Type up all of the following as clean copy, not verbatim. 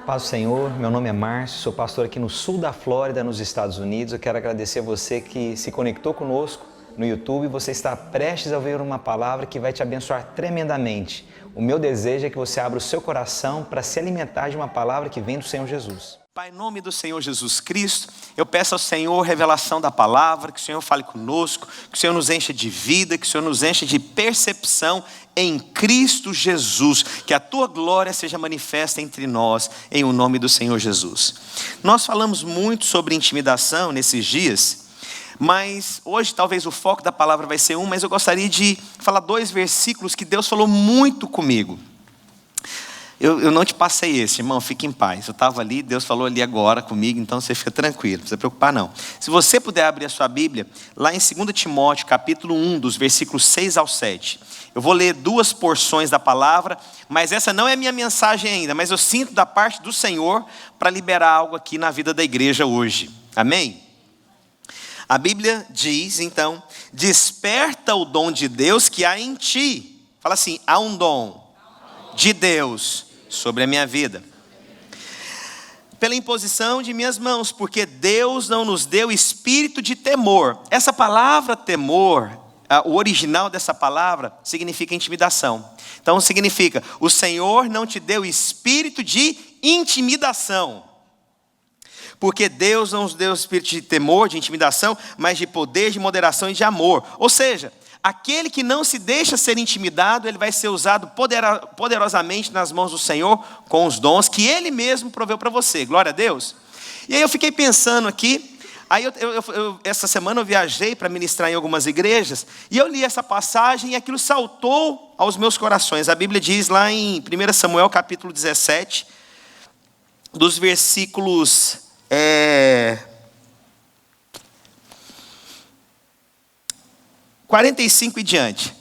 Paz do Senhor, meu nome é Márcio, sou pastor aqui no sul da Flórida, nos Estados Unidos. Eu quero agradecer a você que se conectou conosco no YouTube. Você está prestes a ouvir uma palavra que vai te abençoar tremendamente. O meu desejo é que você abra o seu coração para se alimentar de uma palavra que vem do Senhor Jesus. Pai, em nome do Senhor Jesus Cristo, eu peço ao Senhor revelação da palavra, que o Senhor fale conosco, que o Senhor nos encha de vida, que o Senhor nos encha de percepção em Cristo Jesus, que a Tua glória seja manifesta entre nós, em o nome do Senhor Jesus. Nós falamos muito sobre intimidação nesses dias, mas hoje talvez o foco da palavra vai ser mas eu gostaria de falar 2 versículos que Deus falou muito comigo. Eu não te passei esse, irmão, fique em paz. Eu estava ali, Deus falou ali agora comigo, então você fica tranquilo, não precisa preocupar não. Se você puder abrir a sua Bíblia, lá em 2 Timóteo, capítulo 1, dos versículos 6 ao 7. Eu vou ler 2 porções da palavra, mas essa não é a minha mensagem ainda, mas eu sinto da parte do Senhor para liberar algo aqui na vida da igreja hoje. Amém? A Bíblia diz, então, desperta o dom de Deus que há em ti. Fala assim, há um dom de Deus sobre a minha vida, pela imposição de minhas mãos, porque Deus não nos deu espírito de temor. Essa palavra temor, o original dessa palavra significa intimidação. Então significa, o Senhor não te deu espírito de intimidação, porque Deus não nos deu espírito de temor, de intimidação, mas de poder, de moderação e de amor. Ou seja, aquele que não se deixa ser intimidado, ele vai ser usado poderosamente nas mãos do Senhor, com os dons que Ele mesmo proveu para você. Glória a Deus. E aí eu fiquei pensando aqui, aí essa semana eu viajei para ministrar em algumas igrejas, e eu li essa passagem e aquilo saltou aos meus corações. A Bíblia diz lá em 1 Samuel capítulo 17, dos versículos 45 e diante.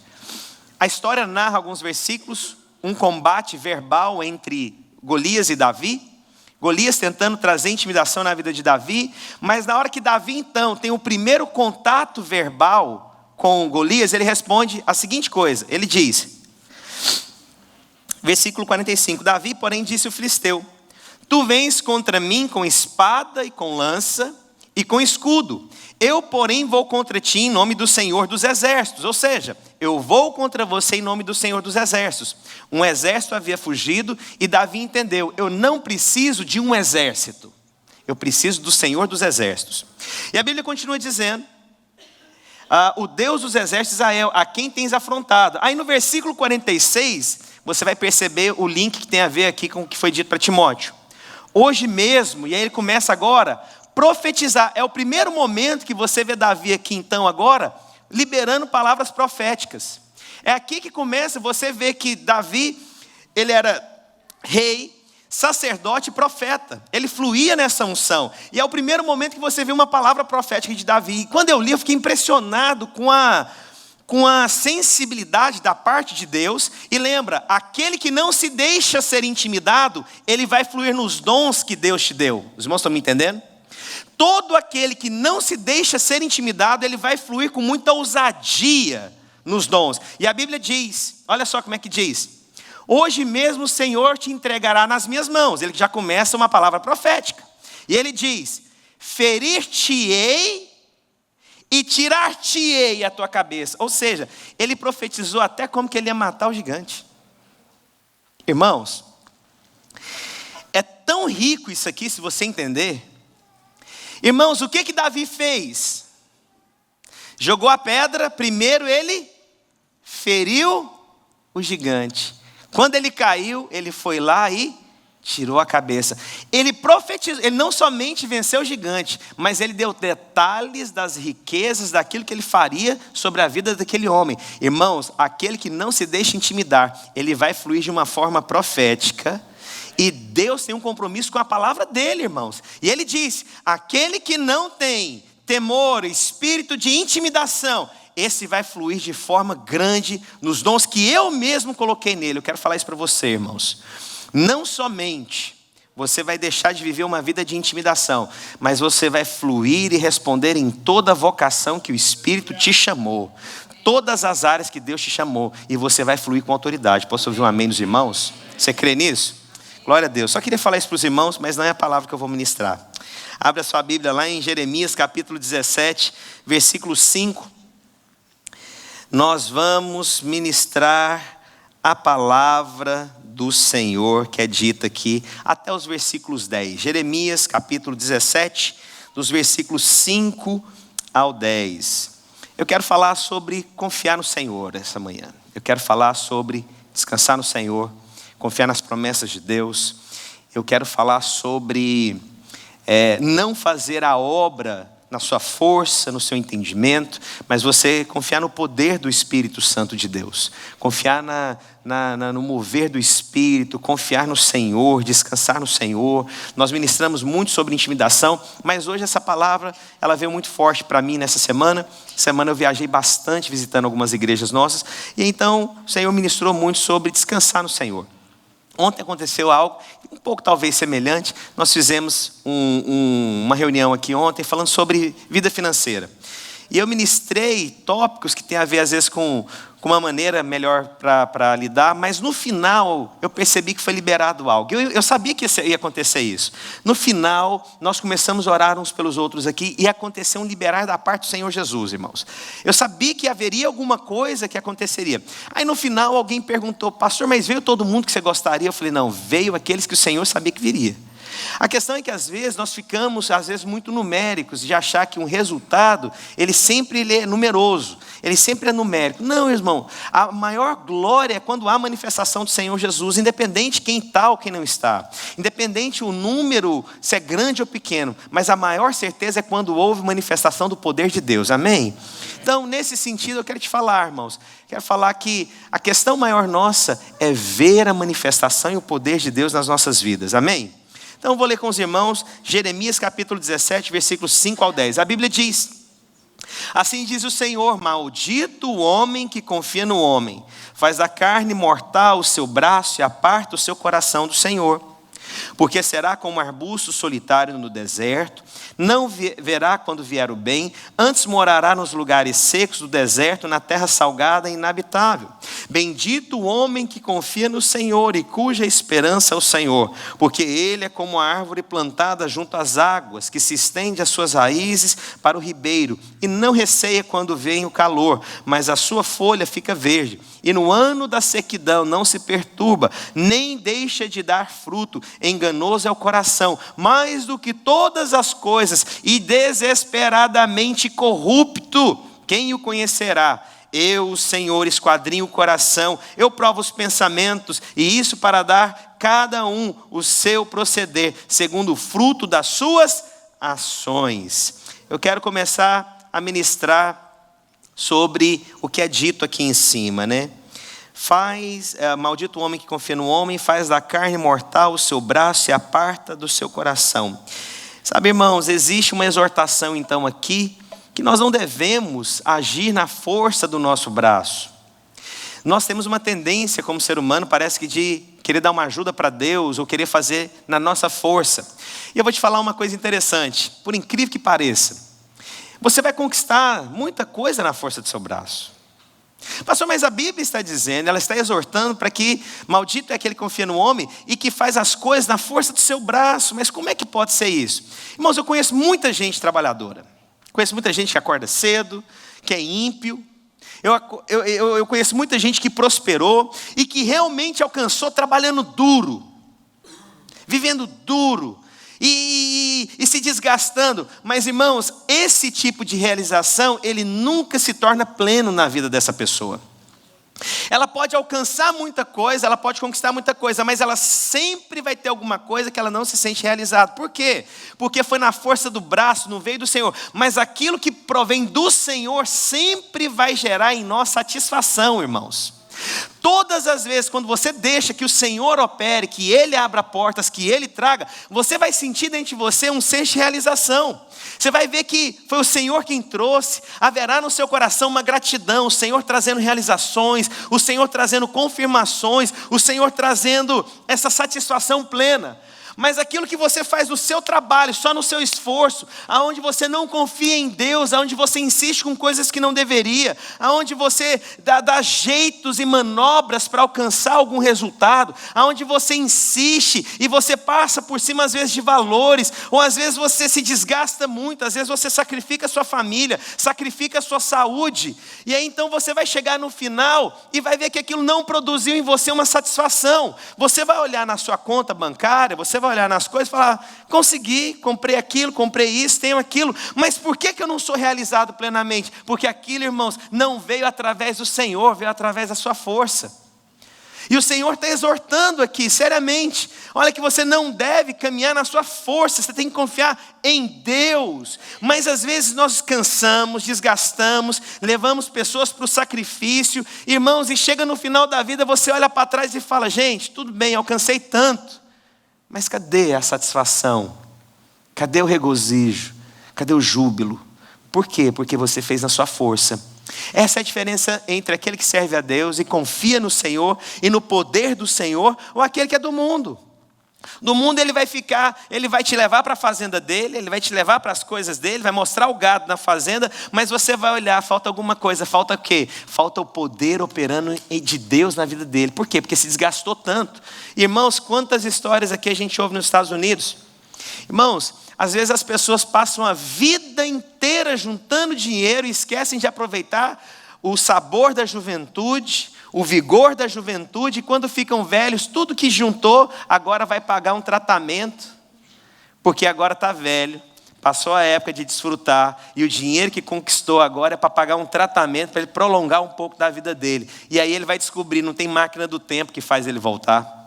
A história narra alguns versículos, um combate verbal entre Golias e Davi. Golias tentando trazer intimidação na vida de Davi, mas na hora que Davi então tem o primeiro contato verbal com Golias, ele responde a seguinte coisa, ele diz, versículo 45, Davi porém disse ao filisteu, tu vens contra mim com espada e com lança e com escudo, eu porém vou contra ti em nome do Senhor dos Exércitos, ou seja, eu vou contra você em nome do Senhor dos Exércitos. Um exército havia fugido e Davi entendeu, eu não preciso de um exército, eu preciso do Senhor dos Exércitos. E a Bíblia continua dizendo, o Deus dos Exércitos Israel, a quem tens afrontado. Aí no versículo 46, você vai perceber o link que tem a ver aqui com o que foi dito para Timóteo. Hoje mesmo, e aí ele começa agora, profetizar, é o primeiro momento que você vê Davi aqui então agora, liberando palavras proféticas. É aqui que começa, você vê que Davi, ele era rei, sacerdote e profeta, ele fluía nessa unção, e é o primeiro momento que você vê uma palavra profética de Davi, e quando eu li eu fiquei impressionado com a sensibilidade da parte de Deus, e lembra, aquele que não se deixa ser intimidado, ele vai fluir nos dons que Deus te deu. Os irmãos estão me entendendo? Todo aquele que não se deixa ser intimidado, ele vai fluir com muita ousadia nos dons. E a Bíblia diz, olha só como é que diz, hoje mesmo o Senhor te entregará nas minhas mãos. Ele já começa uma palavra profética. E ele diz, ferir-te-ei e tirar-te-ei a tua cabeça. Ou seja, ele profetizou até como que ele ia matar o gigante. Irmãos, é tão rico isso aqui, se você entender. Irmãos, o que Davi fez? Jogou a pedra, primeiro ele feriu o gigante. Quando ele caiu, ele foi lá e tirou a cabeça. Ele profetizou, ele não somente venceu o gigante, mas ele deu detalhes das riquezas, daquilo que ele faria sobre a vida daquele homem. Irmãos, aquele que não se deixa intimidar, ele vai fluir de uma forma profética. E Deus tem um compromisso com a palavra dele, irmãos. E ele diz, aquele que não tem temor, espírito de intimidação, esse vai fluir de forma grande nos dons que eu mesmo coloquei nele. Eu quero falar isso para você, irmãos. Não somente você vai deixar de viver uma vida de intimidação, mas você vai fluir e responder em toda a vocação que o Espírito te chamou. Todas as áreas que Deus te chamou. E você vai fluir com autoridade. Posso ouvir um amém dos irmãos? Você crê nisso? Glória a Deus. Só queria falar isso para os irmãos, mas não é a palavra que eu vou ministrar. Abre a sua Bíblia lá em Jeremias capítulo 17, versículo 5. Nós vamos ministrar a palavra do Senhor que é dita aqui até os versículos 10. Jeremias capítulo 17, dos versículos 5 ao 10. Eu quero falar sobre confiar no Senhor essa manhã. Eu quero falar sobre descansar no Senhor, confiar nas promessas de Deus. Eu quero falar sobre não fazer a obra na sua força, no seu entendimento, mas você confiar no poder do Espírito Santo de Deus. Confiar no mover do Espírito, confiar no Senhor, descansar no Senhor. Nós ministramos muito sobre intimidação, mas hoje essa palavra, ela veio muito forte para mim nessa semana. Semana eu viajei bastante visitando algumas igrejas nossas, e então o Senhor ministrou muito sobre descansar no Senhor. Ontem aconteceu algo um pouco talvez semelhante. Nós fizemos uma reunião aqui ontem falando sobre vida financeira. E eu ministrei tópicos que têm a ver às vezes com uma maneira melhor para lidar, mas no final eu percebi que foi liberado algo. Eu sabia que ia acontecer isso. No final nós começamos a orar uns pelos outros aqui e aconteceu um liberar da parte do Senhor Jesus, irmãos. Eu sabia que haveria alguma coisa que aconteceria. Aí no final alguém perguntou: pastor, mas veio todo mundo que você gostaria? Eu falei: não, veio aqueles que o Senhor sabia que viria. A questão é que às vezes nós ficamos muito numéricos, de achar que um resultado, ele é numeroso, ele sempre é numérico. Não, irmão, a maior glória é quando há manifestação do Senhor Jesus, independente quem está ou quem não está, independente o número, se é grande ou pequeno, mas a maior certeza é quando houve manifestação do poder de Deus, amém? Então, nesse sentido, eu quero te falar, irmãos, quero falar que a questão maior nossa é ver a manifestação e o poder de Deus nas nossas vidas, amém? Então, eu vou ler com os irmãos, Jeremias capítulo 17, versículos 5 ao 10. A Bíblia diz: assim diz o Senhor: maldito o homem que confia no homem, faz da carne mortal o seu braço e aparta o seu coração do Senhor. Porque será como um arbusto solitário no deserto, não verá quando vier o bem, antes morará nos lugares secos do deserto, na terra salgada e inabitável. Bendito o homem que confia no Senhor e cuja esperança é o Senhor, porque ele é como a árvore plantada junto às águas, que se estende as suas raízes para o ribeiro, e não receia quando vem o calor, mas a sua folha fica verde. E no ano da sequidão não se perturba, nem deixa de dar fruto. Enganoso é o coração, mais do que todas as coisas, e desesperadamente corrupto. Quem o conhecerá? Eu, o Senhor, esquadrinho o coração, eu provo os pensamentos, e isso para dar cada um o seu proceder, segundo o fruto das suas ações. Eu quero começar a ministrar sobre o que é dito aqui em cima, né? Maldito o homem que confia no homem, faz da carne mortal o seu braço e aparta do seu coração. Sabe, irmãos, existe uma exortação então aqui, que nós não devemos agir na força do nosso braço. Nós temos uma tendência como ser humano, parece que de querer dar uma ajuda para Deus, ou querer fazer na nossa força. E eu vou te falar uma coisa interessante, por incrível que pareça. Você vai conquistar muita coisa na força do seu braço. Pastor, mas a Bíblia está dizendo, ela está exortando para que maldito é aquele que confia no homem e que faz as coisas na força do seu braço. Mas como é que pode ser isso? Irmãos, eu conheço muita gente trabalhadora. Conheço muita gente que acorda cedo, que é ímpio. Eu conheço muita gente que prosperou e que realmente alcançou trabalhando duro, vivendo duro. E se desgastando. Mas, irmãos, esse tipo de realização, ele nunca se torna pleno na vida dessa pessoa. Ela pode alcançar muita coisa, ela pode conquistar muita coisa, mas ela sempre vai ter alguma coisa que ela não se sente realizada. Por quê? Porque foi na força do braço, não veio do Senhor. Mas aquilo que provém do Senhor sempre vai gerar em nós satisfação, irmãos. Todas as vezes quando você deixa que o Senhor opere, que Ele abra portas, que Ele traga, você vai sentir dentro de você um senso de realização. Você vai ver que foi o Senhor quem trouxe, haverá no seu coração uma gratidão, o Senhor trazendo realizações, o Senhor trazendo confirmações, o Senhor trazendo essa satisfação plena. Mas aquilo que você faz no seu trabalho, só no seu esforço, aonde você não confia em Deus, aonde você insiste com coisas que não deveria, aonde você dá jeitos e manobras para alcançar algum resultado, aonde você insiste e você passa por cima às vezes de valores, ou às vezes você se desgasta muito, às vezes você sacrifica a sua família, sacrifica a sua saúde, e aí então você vai chegar no final e vai ver que aquilo não produziu em você uma satisfação. Você vai olhar na sua conta bancária, você vai olhar nas coisas e falar, consegui, comprei aquilo, comprei isso, tenho aquilo, mas por que eu não sou realizado plenamente? Porque aquilo, irmãos, não veio através do Senhor, veio através da sua força. E o Senhor está exortando aqui, seriamente, olha que você não deve caminhar na sua força, você tem que confiar em Deus. Mas às vezes nós cansamos, desgastamos, levamos pessoas para o sacrifício, irmãos, e chega no final da vida, você olha para trás e fala, gente, tudo bem, alcancei tanto, mas cadê a satisfação? Cadê o regozijo? Cadê o júbilo? Por quê? Porque você fez na sua força. Essa é a diferença entre aquele que serve a Deus e confia no Senhor e no poder do Senhor, ou aquele que é do mundo. Do mundo ele vai te levar para a fazenda dele, ele vai te levar para as coisas dele, vai mostrar o gado na fazenda, mas você vai olhar, falta alguma coisa, falta o quê? Falta o poder operando de Deus na vida dele. Por quê? Porque se desgastou tanto. Irmãos, quantas histórias aqui a gente ouve nos Estados Unidos? Irmãos, às vezes as pessoas passam a vida inteira juntando dinheiro e esquecem de aproveitar o sabor da juventude, o vigor da juventude, e quando ficam velhos, tudo que juntou, agora vai pagar um tratamento, porque agora está velho, passou a época de desfrutar, e o dinheiro que conquistou agora é para pagar um tratamento, para ele prolongar um pouco da vida dele. E aí ele vai descobrir, não tem máquina do tempo que faz ele voltar.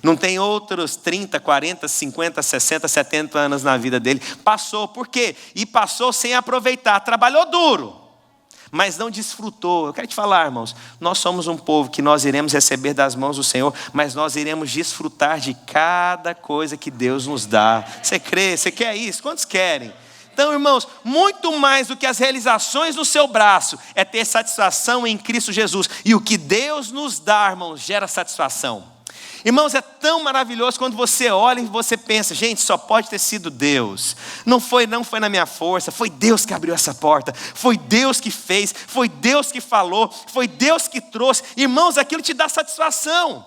Não tem outros 30, 40, 50, 60, 70 anos na vida dele. Passou, por quê? E passou sem aproveitar, trabalhou duro, mas não desfrutou. Eu quero te falar, irmãos, nós somos um povo que nós iremos receber das mãos do Senhor, mas nós iremos desfrutar de cada coisa que Deus nos dá. Você crê? Você quer isso? Quantos querem? Então, irmãos, muito mais do que as realizações do seu braço, é ter satisfação em Cristo Jesus. E o que Deus nos dá, irmãos, gera satisfação. Irmãos, é tão maravilhoso quando você olha e você pensa, gente, só pode ter sido Deus. Não foi na minha força, foi Deus que abriu essa porta, foi Deus que fez, foi Deus que falou, foi Deus que trouxe. Irmãos, aquilo te dá satisfação.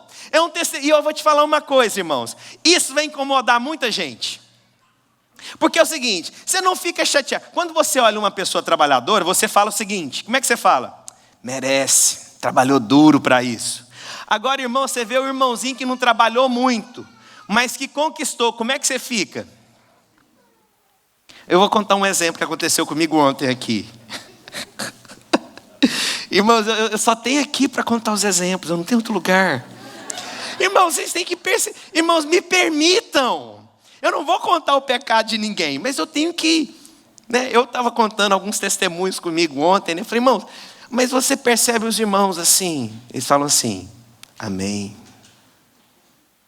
E eu vou te falar uma coisa, irmãos, isso vai incomodar muita gente. Porque é o seguinte, você não fica chateado. Quando você olha uma pessoa trabalhadora, você fala o seguinte, como é que você fala? Merece, trabalhou duro para isso. Agora, irmão, você vê o irmãozinho que não trabalhou muito, mas que conquistou, como é que você fica? Eu vou contar um exemplo que aconteceu comigo ontem aqui. Irmãos, eu só tenho aqui para contar os exemplos, eu não tenho outro lugar. Irmãos, vocês têm que perceber. Irmãos, me permitam. Eu não vou contar o pecado de ninguém, mas eu tenho que... Eu estava contando alguns testemunhos comigo ontem, Eu falei, irmãos, mas você percebe os irmãos assim, eles falam assim, amém.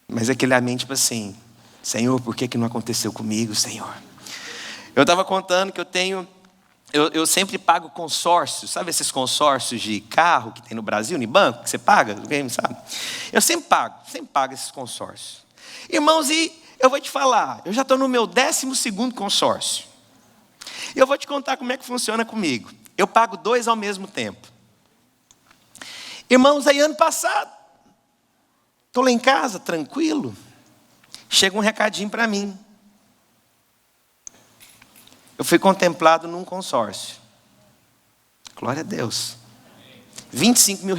Mas aquele amém tipo assim, Senhor, por que não aconteceu comigo, Senhor? Eu estava contando que eu sempre pago consórcios, sabe esses consórcios de carro que tem no Brasil, no banco, que você paga, alguém sabe? Eu sempre pago esses consórcios. Irmãos, e eu vou te falar, eu já estou no meu 12º consórcio. E eu vou te contar como é que funciona comigo. Eu pago 2 ao mesmo tempo. Irmãos, aí ano passado, estou lá em casa, tranquilo, chega um recadinho para mim. Eu fui contemplado num consórcio. Glória a Deus. R$25 mil.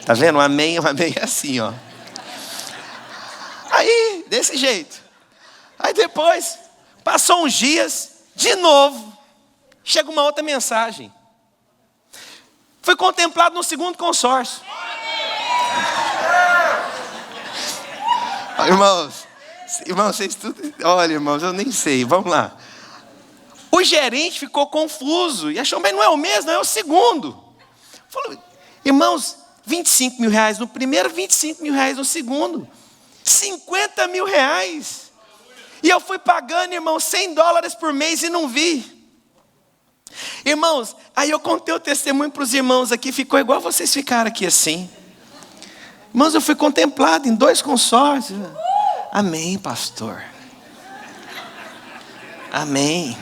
Tá vendo? Amém é assim, ó. Aí, desse jeito. Aí depois, passou uns dias, de novo, chega uma outra mensagem. Fui contemplado no 2º consórcio. Irmãos, vocês tudo... Olha, irmãos, eu nem sei, vamos lá. O gerente ficou confuso e achou, mas não é o mesmo, é o segundo. Falou, irmãos, R$25 mil no primeiro, R$25 mil no segundo. R$50 mil. E eu fui pagando, irmãos, $100 por mês e não vi. Irmãos, aí eu contei o testemunho para os irmãos aqui, ficou igual vocês ficaram aqui assim. Irmãos, eu fui contemplado em 2 consórcios. Amém, pastor. Amém.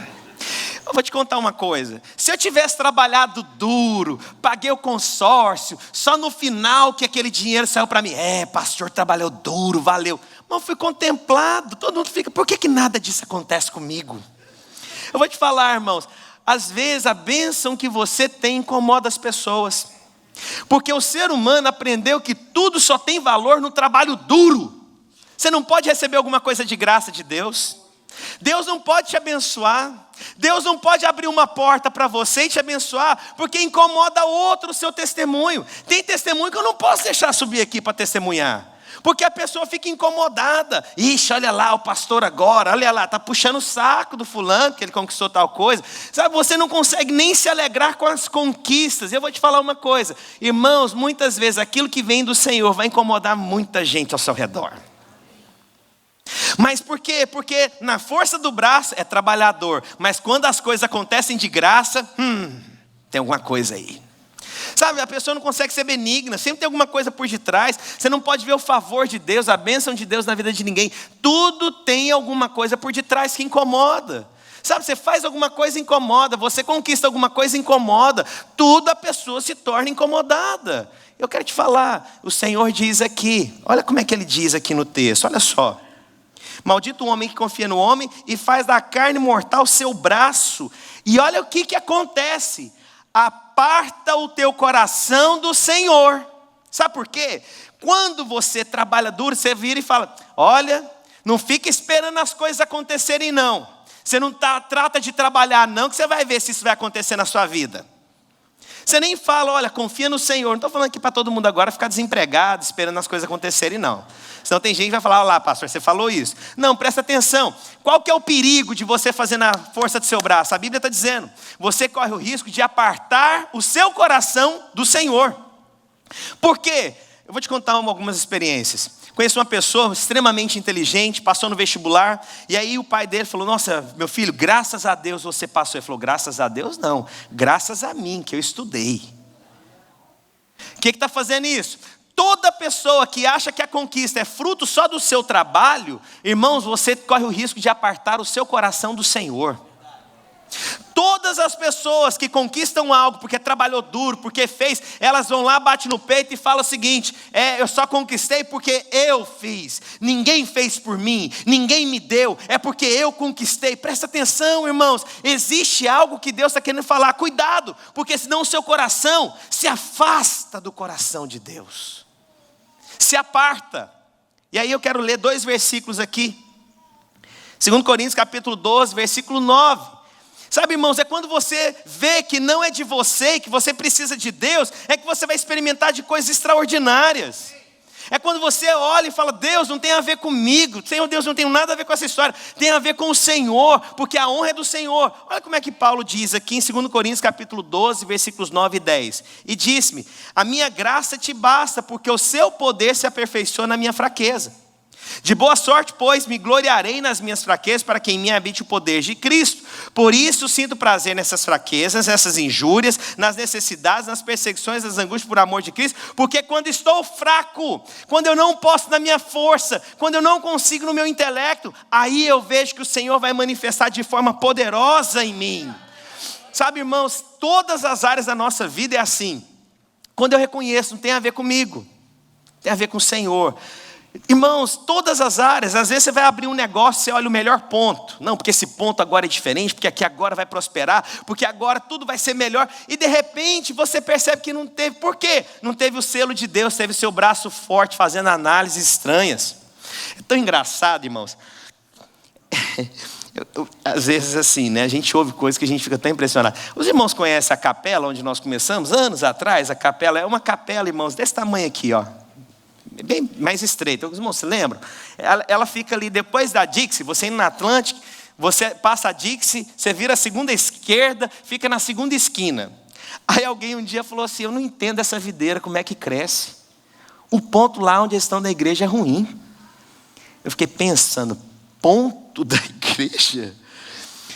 Eu vou te contar uma coisa. Se eu tivesse trabalhado duro, paguei o consórcio, só no final que aquele dinheiro saiu para mim. Pastor trabalhou duro, valeu. Mas eu fui contemplado. Todo mundo fica, por que nada disso acontece comigo? Eu vou te falar, irmãos. Às vezes a bênção que você tem incomoda as pessoas. Porque o ser humano aprendeu que tudo só tem valor no trabalho duro. Você não pode receber alguma coisa de graça de Deus. Deus não pode te abençoar. Deus não pode abrir uma porta para você e te abençoar, porque incomoda outro o seu testemunho. Tem testemunho que eu não posso deixar subir aqui para testemunhar, porque a pessoa fica incomodada. Ixi, olha lá o pastor agora, olha lá, está puxando o saco do fulano, que ele conquistou tal coisa. Sabe, você não consegue nem se alegrar com as conquistas. Eu vou te falar uma coisa, irmãos, muitas vezes aquilo que vem do Senhor vai incomodar muita gente ao seu redor. Mas por quê? Porque na força do braço é trabalhador, mas quando as coisas acontecem de graça, tem alguma coisa aí. Sabe, a pessoa não consegue ser benigna, sempre tem alguma coisa por detrás. Você não pode ver o favor de Deus, a bênção de Deus na vida de ninguém. Tudo tem alguma coisa por detrás que incomoda. Sabe, você faz alguma coisa, incomoda. Você conquista alguma coisa, incomoda. Tudo a pessoa se torna incomodada. Eu quero te falar, o Senhor diz aqui, olha como é que ele diz aqui no texto, olha só. Maldito o homem que confia no homem e faz da carne mortal seu braço. E olha o que acontece. Aparta o teu coração do Senhor. Sabe por quê? Quando você trabalha duro, você vira e fala, olha, não fica esperando as coisas acontecerem não. Você não trata de trabalhar não, que você vai ver se isso vai acontecer na sua vida. Você nem fala, olha, confia no Senhor. Não estou falando aqui para todo mundo agora ficar desempregado, esperando as coisas acontecerem, não. Senão tem gente que vai falar, olha lá, pastor, você falou isso. Não, presta atenção. Qual que é o perigo de você fazer na força do seu braço? A Bíblia está dizendo, você corre o risco de apartar o seu coração do Senhor. Por quê? Eu vou te contar algumas experiências. Conheço uma pessoa extremamente inteligente, passou no vestibular, e aí o pai dele falou, nossa, meu filho, graças a Deus você passou. Ele falou, graças a Deus não, graças a mim, que eu estudei. O que está fazendo isso? Toda pessoa que acha que a conquista é fruto só do seu trabalho, irmãos, você corre o risco de apartar o seu coração do Senhor. Todas as pessoas que conquistam algo porque trabalhou duro, porque fez, elas vão lá, batem no peito e falam o seguinte, eu só conquistei porque eu fiz, ninguém fez por mim, ninguém me deu, é porque eu conquistei. Presta atenção, irmãos, existe algo que Deus está querendo falar, cuidado, porque senão o seu coração se afasta do coração de Deus, se aparta. E aí eu quero ler 2 versículos aqui, 2 Coríntios capítulo 12, versículo 9. Sabe, irmãos, é quando você vê que não é de você, que você precisa de Deus, é que você vai experimentar de coisas extraordinárias. É quando você olha e fala, Deus não tem a ver comigo, Senhor Deus não tem nada a ver com essa história, tem a ver com o Senhor, porque a honra é do Senhor. Olha como é que Paulo diz aqui em 2 Coríntios capítulo 12, versículos 9 e 10. E diz-me, a minha graça te basta, porque o seu poder se aperfeiçoa na minha fraqueza. De boa sorte, pois, me gloriarei nas minhas fraquezas, para que em mim habite o poder de Cristo. Por isso sinto prazer nessas fraquezas, nessas injúrias, nas necessidades, nas perseguições, nas angústias por amor de Cristo, porque quando estou fraco, quando eu não posso na minha força, quando eu não consigo no meu intelecto, aí eu vejo que o Senhor vai manifestar de forma poderosa em mim. Sabe, irmãos, todas as áreas da nossa vida é assim. Quando eu reconheço, não tem a ver comigo, tem a ver com o Senhor. Irmãos, todas as áreas, às vezes você vai abrir um negócio, você olha o melhor ponto. Não, porque esse ponto agora é diferente, porque aqui agora vai prosperar, porque agora tudo vai ser melhor. E de repente você percebe que não teve. Por quê? Não teve o selo de Deus, teve o seu braço forte fazendo análises estranhas. É tão engraçado, irmãos. Às vezes assim, né? A gente ouve coisas que a gente fica tão impressionado. Os irmãos conhecem a capela onde nós começamos? Anos atrás, a capela é uma capela, irmãos, desse tamanho aqui, ó. Bem mais estreita. Os irmãos se lembram? Ela fica ali depois da Dixie, você indo na Atlântica, você passa a Dixie, você vira a segunda esquerda, fica na segunda esquina. Aí alguém um dia falou assim, eu não entendo essa videira, como é que cresce. O ponto lá onde eles estão da igreja é ruim. Eu fiquei pensando, ponto da igreja?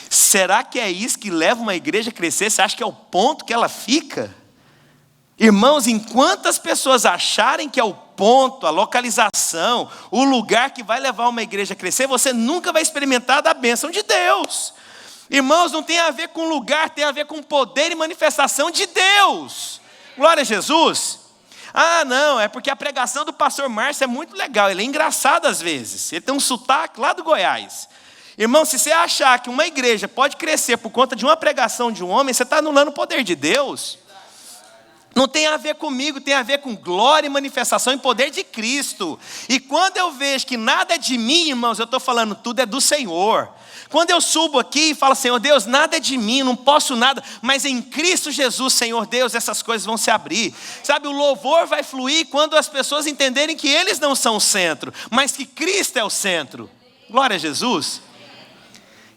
Será que é isso que leva uma igreja a crescer? Você acha que é o ponto que ela fica? Irmãos, enquanto as pessoas acharem que é o ponto, a localização, o lugar que vai levar uma igreja a crescer, você nunca vai experimentar da bênção de Deus. Irmãos, não tem a ver com lugar, tem a ver com poder e manifestação de Deus. Glória a Jesus. Ah, não, é porque a pregação do pastor Márcio é muito legal, ele é engraçado às vezes, ele tem um sotaque lá do Goiás. Irmão, se você achar que uma igreja pode crescer por conta de uma pregação de um homem, você está anulando o poder de Deus. Não tem a ver comigo, tem a ver com glória e manifestação e poder de Cristo. E quando eu vejo que nada é de mim, irmãos, eu estou falando, tudo é do Senhor. Quando eu subo aqui e falo, Senhor Deus, nada é de mim, não posso nada, mas em Cristo Jesus, Senhor Deus, essas coisas vão se abrir. Sabe, o louvor vai fluir quando as pessoas entenderem que eles não são o centro, mas que Cristo é o centro. Glória a Jesus.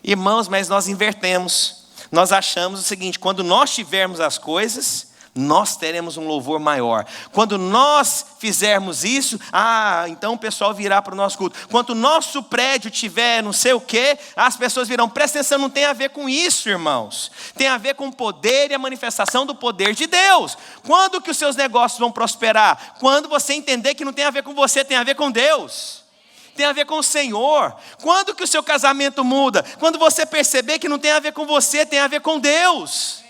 Irmãos, mas nós invertemos. Nós achamos o seguinte, quando nós tivermos as coisas, nós teremos um louvor maior. Quando nós fizermos isso, então o pessoal virá para o nosso culto. Quando o nosso prédio tiver não sei o quê, as pessoas virão. Presta atenção, não tem a ver com isso, irmãos. Tem a ver com o poder e a manifestação do poder de Deus. Quando que os seus negócios vão prosperar? Quando você entender que não tem a ver com você, tem a ver com Deus. Tem a ver com o Senhor. Quando que o seu casamento muda? Quando você perceber que não tem a ver com você, tem a ver com Deus.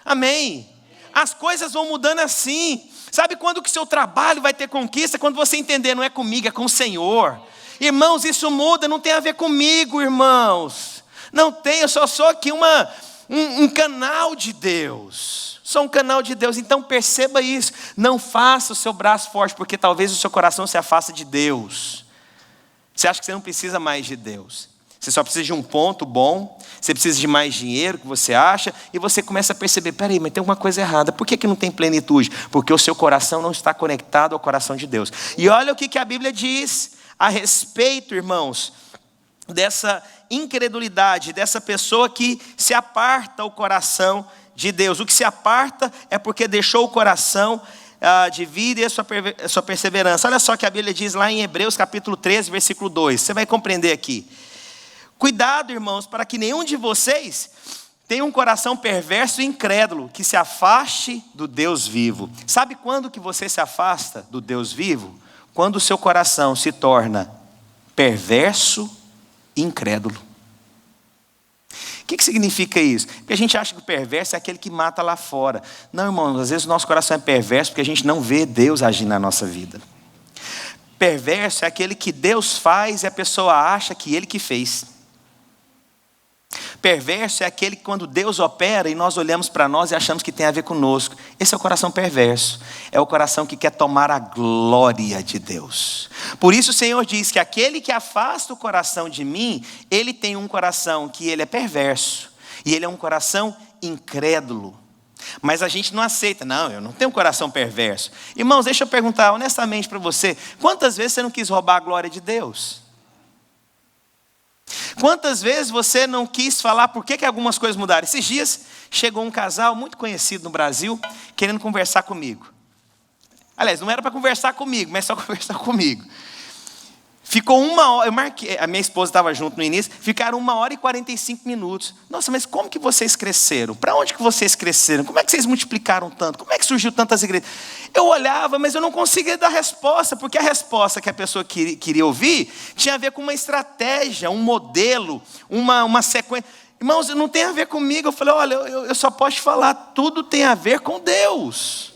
Amém. As coisas vão mudando assim. Sabe quando que o seu trabalho vai ter conquista? Quando você entender, não é comigo, é com o Senhor. Irmãos, isso muda, não tem a ver comigo, irmãos. Não tem, eu só sou aqui um canal de Deus. Sou um canal de Deus, então perceba isso. Não faça o seu braço forte, porque talvez o seu coração se afaste de Deus. Você acha que você não precisa mais de Deus. Você só precisa de um ponto bom, você precisa de mais dinheiro que você acha, e você começa a perceber, peraí, mas tem alguma coisa errada. Por que não tem plenitude? Porque o seu coração não está conectado ao coração de Deus. E olha o que a Bíblia diz a respeito, irmãos, dessa incredulidade, dessa pessoa que se aparta o coração de Deus. O que se aparta é porque deixou o coração de vida e a sua perseverança. Olha só o que a Bíblia diz lá em Hebreus capítulo 13, versículo 2. Você vai compreender aqui. Cuidado, irmãos, para que nenhum de vocês tenha um coração perverso e incrédulo, que se afaste do Deus vivo. Sabe quando que você se afasta do Deus vivo? Quando o seu coração se torna perverso e incrédulo. O que significa isso? Porque a gente acha que o perverso é aquele que mata lá fora. Não, irmãos, às vezes o nosso coração é perverso porque a gente não vê Deus agir na nossa vida. Perverso é aquele que Deus faz e a pessoa acha que Ele que fez. Perverso é aquele que quando Deus opera e nós olhamos para nós e achamos que tem a ver conosco. Esse é o coração perverso. É o coração que quer tomar a glória de Deus. Por isso o Senhor diz que aquele que afasta o coração de mim, ele tem um coração que ele é perverso. E ele é um coração incrédulo. Mas a gente não aceita. Não, eu não tenho um coração perverso. Irmãos, deixa eu perguntar honestamente para você. Quantas vezes você não quis roubar a glória de Deus? Quantas vezes você não quis falar por que algumas coisas mudaram? Esses dias chegou um casal muito conhecido no Brasil querendo conversar comigo. Aliás, não era para conversar comigo, mas só conversar comigo. Ficou 1 hora, eu marquei, a minha esposa estava junto no início, ficaram 1h45. Nossa, mas como que vocês cresceram? Para onde que vocês cresceram? Como é que vocês multiplicaram tanto? Como é que surgiu tantas igrejas? Eu olhava, mas eu não conseguia dar resposta, porque a resposta que a pessoa queria ouvir tinha a ver com uma estratégia, um modelo, uma sequência. Irmãos, não tem a ver comigo. Eu falei, olha, eu só posso te falar, tudo tem a ver com Deus.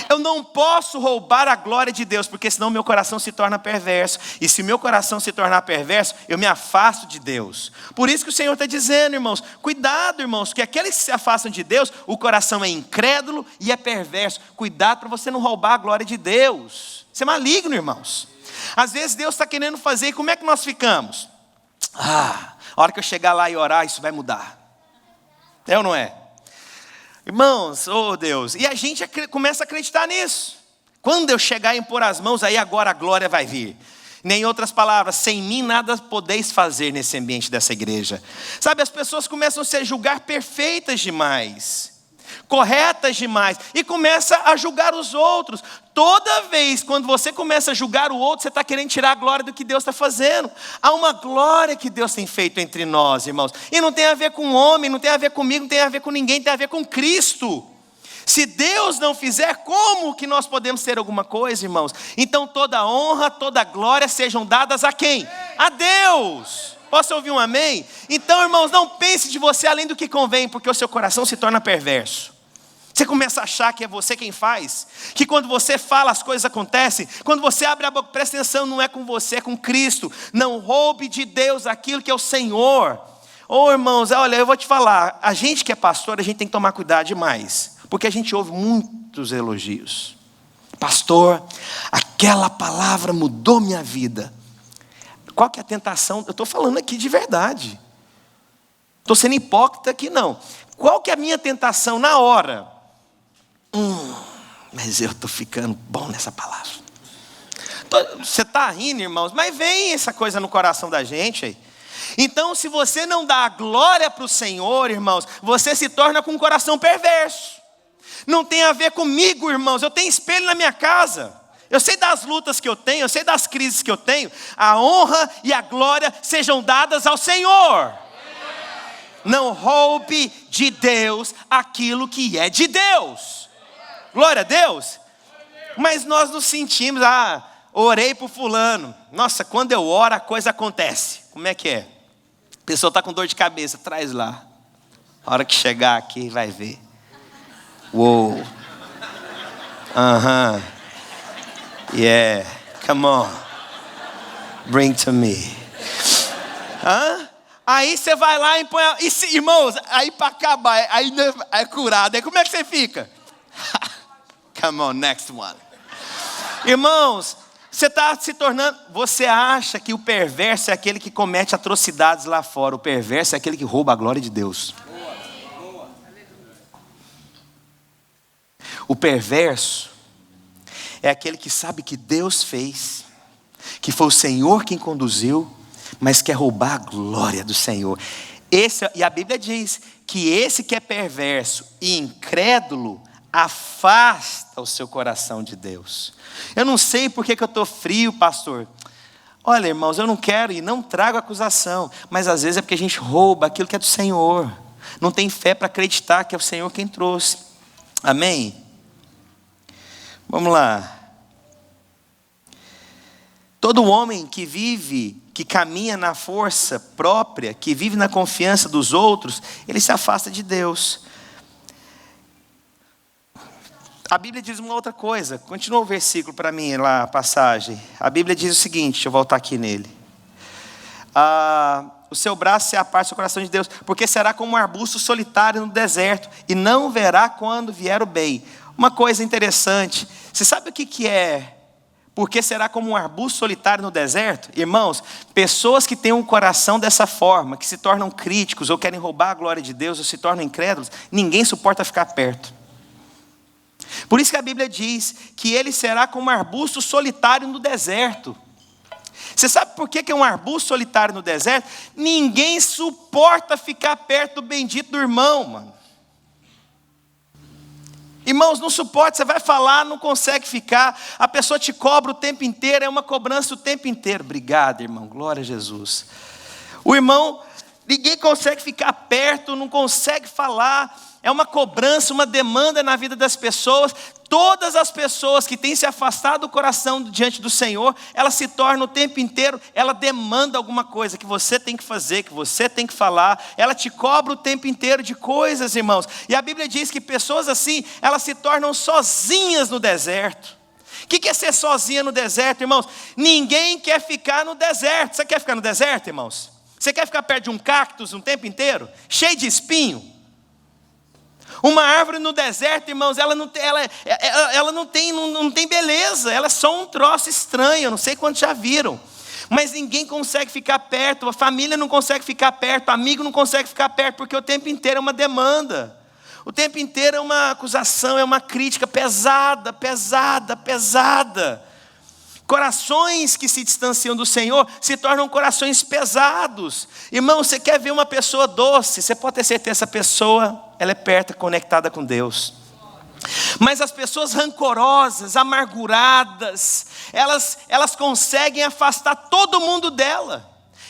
Eu não posso roubar a glória de Deus, porque senão meu coração se torna perverso. E se meu coração se tornar perverso, eu me afasto de Deus. Por isso que o Senhor está dizendo, irmãos, cuidado, irmãos, que aqueles que se afastam de Deus, o coração é incrédulo e é perverso. Cuidado para você não roubar a glória de Deus. Isso é maligno, irmãos. Às vezes Deus está querendo fazer, e como é que nós ficamos? A hora que eu chegar lá e orar, isso vai mudar. É ou não é? Irmãos, oh Deus, e a gente começa a acreditar nisso. Quando eu chegar e impor as mãos, aí agora a glória vai vir. Nem outras palavras, sem mim nada podeis fazer nesse ambiente dessa igreja. Sabe, as pessoas começam a se julgar perfeitas demais, corretas demais, e começa a julgar os outros. Toda vez quando você começa a julgar o outro, você está querendo tirar a glória do que Deus está fazendo. Há uma glória que Deus tem feito entre nós, irmãos. E não tem a ver com o homem, não tem a ver comigo, não tem a ver com ninguém, tem a ver com Cristo. Se Deus não fizer, como que nós podemos ter alguma coisa, irmãos? Então toda honra, toda glória sejam dadas a quem? A Deus. Posso ouvir um amém? Então, irmãos, não pense de você além do que convém, porque o seu coração se torna perverso. Você começa a achar que é você quem faz, que quando você fala as coisas acontecem, quando você abre a boca, presta atenção, não é com você, é com Cristo. Não roube de Deus aquilo que é o Senhor. Irmãos, olha, eu vou te falar, a gente que é pastor, a gente tem que tomar cuidado demais, porque a gente ouve muitos elogios. Pastor, aquela palavra mudou minha vida. Qual que é a tentação? Eu estou falando aqui de verdade. Estou sendo hipócrita aqui não. Qual que é a minha tentação na hora? Mas eu estou ficando bom nessa palavra. Você está rindo, irmãos, mas vem essa coisa no coração da gente aí. Então, se você não dá a glória para o Senhor, irmãos, você se torna com um coração perverso. Não tem a ver comigo, irmãos. Eu tenho espelho na minha casa. Eu sei das lutas que eu tenho, eu sei das crises que eu tenho. A honra e a glória sejam dadas ao Senhor. Não roube de Deus aquilo que é de Deus. Glória a Deus. Mas nós nos sentimos, orei por fulano. Nossa, quando eu oro a coisa acontece. Como é que é? A pessoa está com dor de cabeça, traz lá. A hora que chegar aqui vai ver. Uou. Yeah, come on. Bring to me. Aí você vai lá e põe. Irmãos, aí para acabar, aí é curado. Aí como é que você fica? Come on, next one. Irmãos, você está se tornando. Você acha que o perverso é aquele que comete atrocidades lá fora. O perverso é aquele que rouba a glória de Deus. O perverso é aquele que sabe que Deus fez, que foi o Senhor quem conduziu, mas quer roubar a glória do Senhor. E a Bíblia diz que esse que é perverso e incrédulo afasta o seu coração de Deus. Eu não sei por que eu estou frio, pastor. Olha, irmãos, eu não quero e não trago acusação, mas às vezes é porque a gente rouba aquilo que é do Senhor. Não tem fé para acreditar que é o Senhor quem trouxe. Amém? Vamos lá. Todo homem que vive, que caminha na força própria, que vive na confiança dos outros, ele se afasta de Deus. A Bíblia diz uma outra coisa. Continua o versículo para mim lá, a passagem. A Bíblia diz o seguinte, deixa eu voltar aqui nele. O seu braço se aparte do seu coração de Deus, porque será como um arbusto solitário no deserto, e não verá quando vier o bem. Uma coisa interessante, você sabe o que é? Porque será como um arbusto solitário no deserto? Irmãos, pessoas que têm um coração dessa forma, que se tornam críticos, ou querem roubar a glória de Deus, ou se tornam incrédulos, ninguém suporta ficar perto. Por isso que a Bíblia diz que ele será como um arbusto solitário no deserto. Você sabe por que é um arbusto solitário no deserto? Ninguém suporta ficar perto do bendito do irmão, mano. Irmãos, não suporta, você vai falar, não consegue ficar, a pessoa te cobra o tempo inteiro, é uma cobrança o tempo inteiro. Obrigado, irmão, glória a Jesus. O irmão, ninguém consegue ficar perto, não consegue falar, é uma cobrança, uma demanda na vida das pessoas. Todas as pessoas que têm se afastado do coração diante do Senhor, elas se tornam o tempo inteiro, ela demanda alguma coisa que você tem que fazer, que você tem que falar, ela te cobra o tempo inteiro de coisas, irmãos. E a Bíblia diz que pessoas assim, elas se tornam sozinhas no deserto. O que é ser sozinha no deserto, irmãos? Ninguém quer ficar no deserto. Você quer ficar no deserto, irmãos? Você quer ficar perto de um cactus um tempo inteiro? Cheio de espinho? Uma árvore no deserto, irmãos, ela não tem beleza, ela é só um troço estranho, eu não sei quantos já viram. Mas ninguém consegue ficar perto, a família não consegue ficar perto, o amigo não consegue ficar perto, porque o tempo inteiro é uma demanda. O tempo inteiro é uma acusação, é uma crítica pesada, pesada, pesada. Corações que se distanciam do Senhor se tornam corações pesados. Irmão, você quer ver uma pessoa doce? Você pode ter certeza que essa pessoa, ela é perto, conectada com Deus. Mas as pessoas rancorosas, amarguradas, elas conseguem afastar todo mundo dela.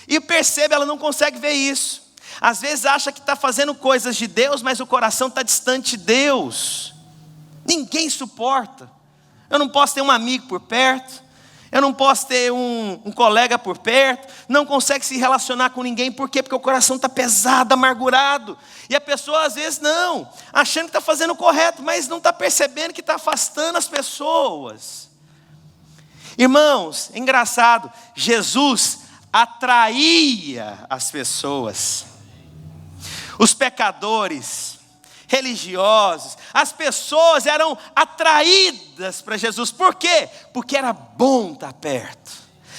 E percebe, ela não consegue ver isso. Às vezes acha que está fazendo coisas de Deus, mas o coração está distante de Deus. Ninguém suporta. Eu não posso ter um amigo por perto. Eu não posso ter um colega por perto. Não consegue se relacionar com ninguém. Por quê? Porque o coração está pesado, amargurado. E a pessoa às vezes não, achando que está fazendo o correto, mas não está percebendo que está afastando as pessoas. Irmãos, é engraçado, Jesus atraía as pessoas. Os pecadores, religiosos, as pessoas eram atraídas para Jesus. Por quê? Porque era bom estar perto,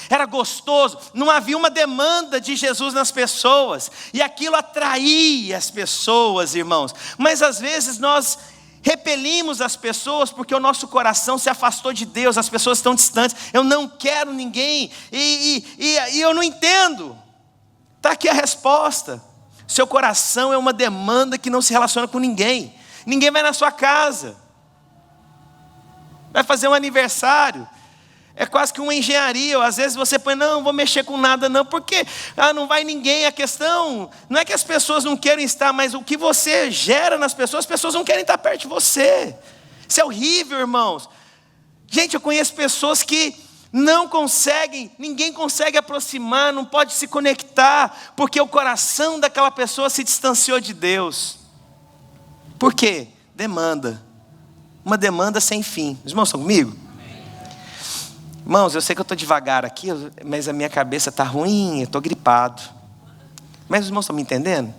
era gostoso, não havia uma demanda de Jesus nas pessoas, e aquilo atraía as pessoas, irmãos. Mas às vezes nós repelimos as pessoas porque o nosso coração se afastou de Deus, as pessoas estão distantes, eu não quero ninguém, e eu não entendo. Está aqui a resposta. Seu coração é uma demanda que não se relaciona com ninguém. Ninguém vai na sua casa, vai fazer um aniversário, é quase que uma engenharia. Às vezes você põe, não vou mexer com nada não, porque não vai ninguém. A questão não é que as pessoas não querem estar, mas o que você gera nas pessoas, as pessoas não querem estar perto de você. Isso é horrível, irmãos. Gente, eu conheço pessoas que não conseguem, ninguém consegue aproximar, não pode se conectar, porque o coração daquela pessoa se distanciou de Deus. Por quê? Demanda. Uma demanda sem fim. Os irmãos estão comigo? Irmãos, eu sei que eu estou devagar aqui, mas a minha cabeça está ruim, eu estou gripado. Mas os irmãos estão me entendendo?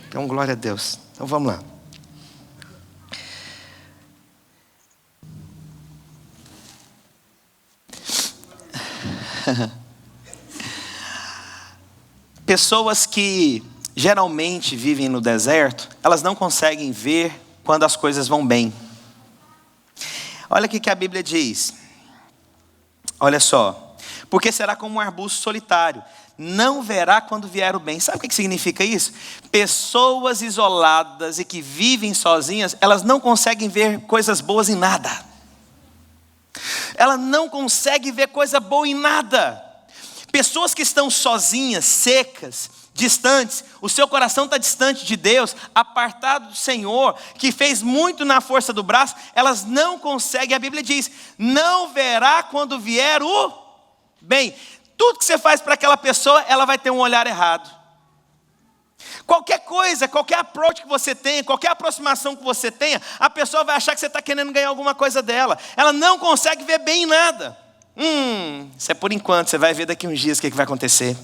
Então, glória a Deus. Então vamos lá. Pessoas que geralmente vivem no deserto, elas não conseguem ver quando as coisas vão bem. Olha o que a Bíblia diz. Olha só. Porque será como um arbusto solitário, não verá quando vier o bem. Sabe o que significa isso? Pessoas isoladas e que vivem sozinhas, elas não conseguem ver coisas boas em nada. Ela não consegue ver coisa boa em nada. Pessoas que estão sozinhas, secas, distantes, o seu coração está distante de Deus, apartado do Senhor, que fez muito na força do braço, elas não conseguem. A Bíblia diz, não verá quando vier o bem. Tudo que você faz para aquela pessoa, ela vai ter um olhar errado. Qualquer coisa, qualquer approach que você tenha, qualquer aproximação que você tenha, a pessoa vai achar que você está querendo ganhar alguma coisa dela. Ela não consegue ver bem em nada. Isso é por enquanto, você vai ver daqui uns dias o que vai acontecer.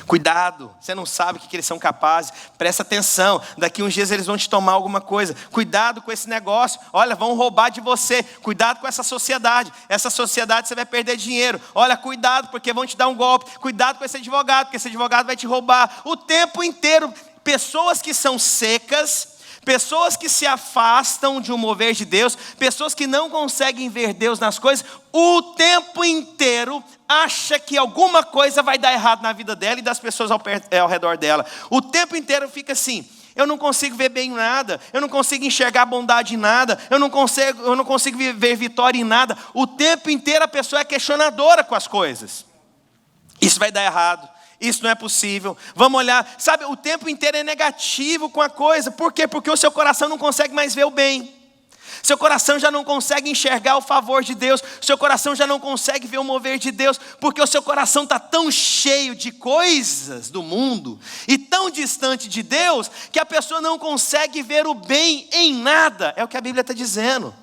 Cuidado, você não sabe o que eles são capazes. Presta atenção, daqui uns dias eles vão te tomar alguma coisa. Cuidado com esse negócio. Olha, vão roubar de você. Cuidado com essa sociedade. Essa sociedade você vai perder dinheiro. Olha, cuidado porque vão te dar um golpe. Cuidado com esse advogado, porque esse advogado vai te roubar. O tempo inteiro. Pessoas que são secas, pessoas que se afastam de um mover de Deus, pessoas que não conseguem ver Deus nas coisas, o tempo inteiro acha que alguma coisa vai dar errado na vida dela e das pessoas ao redor dela. O tempo inteiro fica assim, eu não consigo ver bem em nada, eu não consigo enxergar bondade em nada, eu não consigo ver vitória em nada. O tempo inteiro a pessoa é questionadora com as coisas. Isso vai dar errado. Isso não é possível. Vamos olhar, sabe, o tempo inteiro é negativo com a coisa. Por quê? Porque o seu coração não consegue mais ver o bem. Seu coração já não consegue enxergar o favor de Deus. Seu coração já não consegue ver o mover de Deus. Porque o seu coração está tão cheio de coisas do mundo e tão distante de Deus que a pessoa não consegue ver o bem em nada. É o que a Bíblia está dizendo.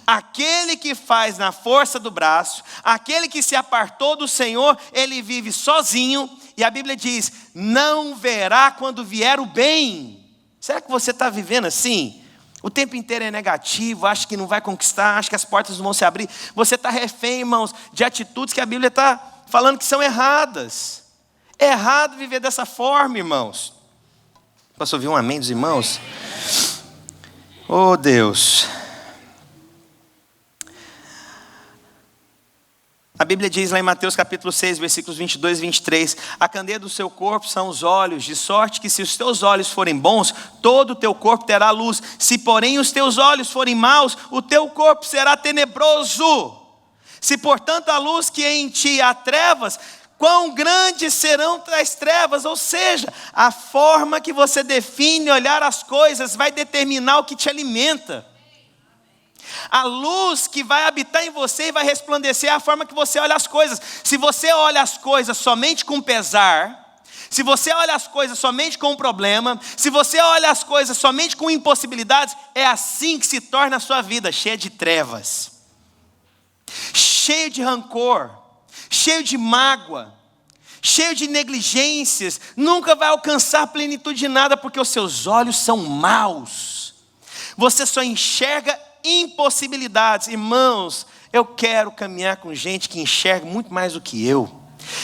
Aquele que faz na força do braço, aquele que se apartou do Senhor, ele vive sozinho. E a Bíblia diz, não verá quando vier o bem. Será que você está vivendo assim? O tempo inteiro é negativo, acha que não vai conquistar, acha que as portas não vão se abrir. Você está refém, irmãos, de atitudes que a Bíblia está falando que são erradas. É errado viver dessa forma, irmãos. Posso ouvir um amém dos irmãos? Oh Deus. A Bíblia diz lá em Mateus capítulo 6, versículos 22 e 23, a candeia do seu corpo são os olhos, de sorte que se os teus olhos forem bons, todo o teu corpo terá luz. Se porém os teus olhos forem maus, o teu corpo será tenebroso. Se portanto a luz que em ti há trevas, quão grandes serão as trevas? Ou seja, a forma que você define olhar as coisas vai determinar o que te alimenta. A luz que vai habitar em você e vai resplandecer é a forma que você olha as coisas. Se você olha as coisas somente com pesar, se você olha as coisas somente com um problema, se você olha as coisas somente com impossibilidades, é assim que se torna a sua vida, cheia de trevas, cheio de rancor, cheio de mágoa, cheio de negligências. Nunca vai alcançar plenitude de nada, porque os seus olhos são maus. Você só enxerga impossibilidades. Irmãos, eu quero caminhar com gente que enxerga muito mais do que eu.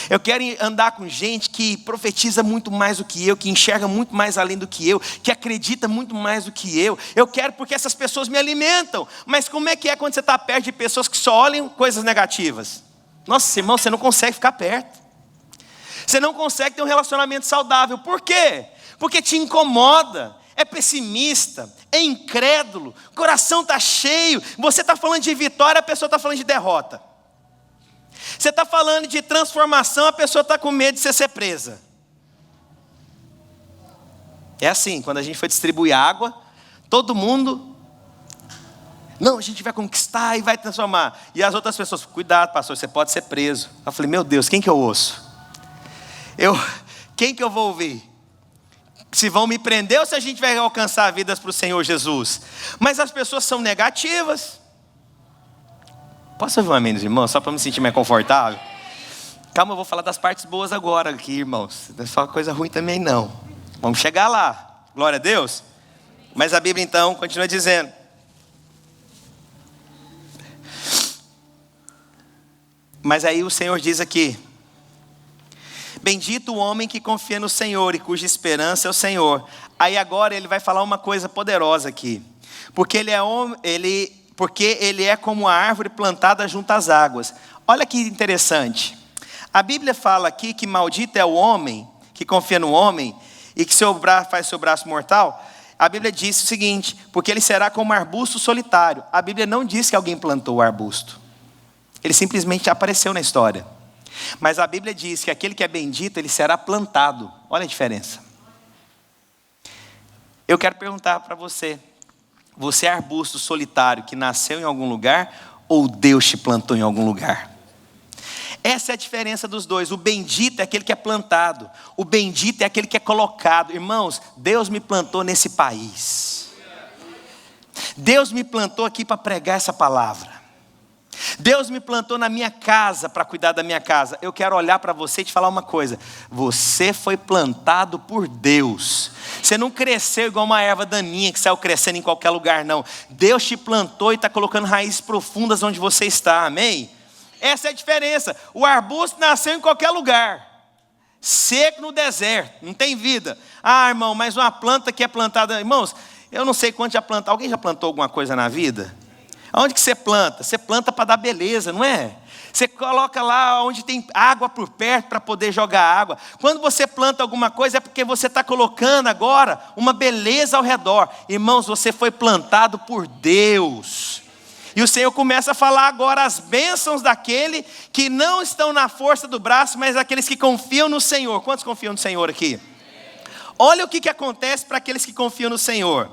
Eu quero andar com gente que profetiza muito mais do que eu, que enxerga muito mais além do que eu, que acredita muito mais do que eu. Eu quero porque essas pessoas me alimentam. Mas como é que é quando você está perto de pessoas que só olham coisas negativas? Nossa, irmão, você não consegue ficar perto. Você não consegue ter um relacionamento saudável. Por quê? Porque te incomoda, é pessimista, é incrédulo, o coração está cheio. Você está falando de vitória, a pessoa está falando de derrota. Você está falando de transformação, a pessoa está com medo de você ser presa. É assim, quando a gente foi distribuir água, todo mundo, não, a gente vai conquistar e vai transformar. E as outras pessoas, cuidado pastor, você pode ser preso. Eu falei, meu Deus, quem que eu ouço? Quem que eu vou ouvir? Se vão me prender ou se a gente vai alcançar vidas para o Senhor Jesus? Mas as pessoas são negativas. Posso ouvir um amém dos irmãos, só para me sentir mais confortável? Calma, eu vou falar das partes boas agora aqui, irmãos. Não é só coisa ruim também não. Vamos chegar lá, glória a Deus. Mas a Bíblia então continua dizendo. Mas aí o Senhor diz aqui: bendito o homem que confia no Senhor e cuja esperança é o Senhor. Aí agora ele vai falar uma coisa poderosa aqui. Porque ele é como a árvore plantada junto às águas. Olha que interessante. A Bíblia fala aqui que maldito é o homem que confia no homem e que faz seu braço mortal. A Bíblia diz o seguinte: porque ele será como arbusto solitário. A Bíblia não diz que alguém plantou o arbusto. Ele simplesmente apareceu na história. Mas a Bíblia diz que aquele que é bendito, ele será plantado. Olha a diferença. Eu quero perguntar para você: você é arbusto solitário que nasceu em algum lugar ou Deus te plantou em algum lugar? Essa é a diferença dos dois. O bendito é aquele que é plantado. O bendito é aquele que é colocado. Irmãos, Deus me plantou nesse país. Deus me plantou aqui para pregar essa palavra. Deus me plantou na minha casa para cuidar da minha casa. Eu quero olhar para você e te falar uma coisa: você foi plantado por Deus. Você não cresceu igual uma erva daninha que saiu crescendo em qualquer lugar, não. Deus te plantou e está colocando raízes profundas onde você está, amém? Essa é a diferença. O arbusto nasceu em qualquer lugar, seco no deserto, não tem vida. Ah, irmão, mas uma planta que é plantada, irmãos, eu não sei quanto já plantou. Alguém já plantou alguma coisa na vida? Aonde que você planta? Você planta para dar beleza, não é? Você coloca lá onde tem água por perto para poder jogar água. Quando você planta alguma coisa é porque você está colocando agora uma beleza ao redor. Irmãos, você foi plantado por Deus. E o Senhor começa a falar agora as bênçãos daquele que não estão na força do braço, mas aqueles que confiam no Senhor. Quantos confiam no Senhor aqui? Olha o que acontece para aqueles que confiam no Senhor.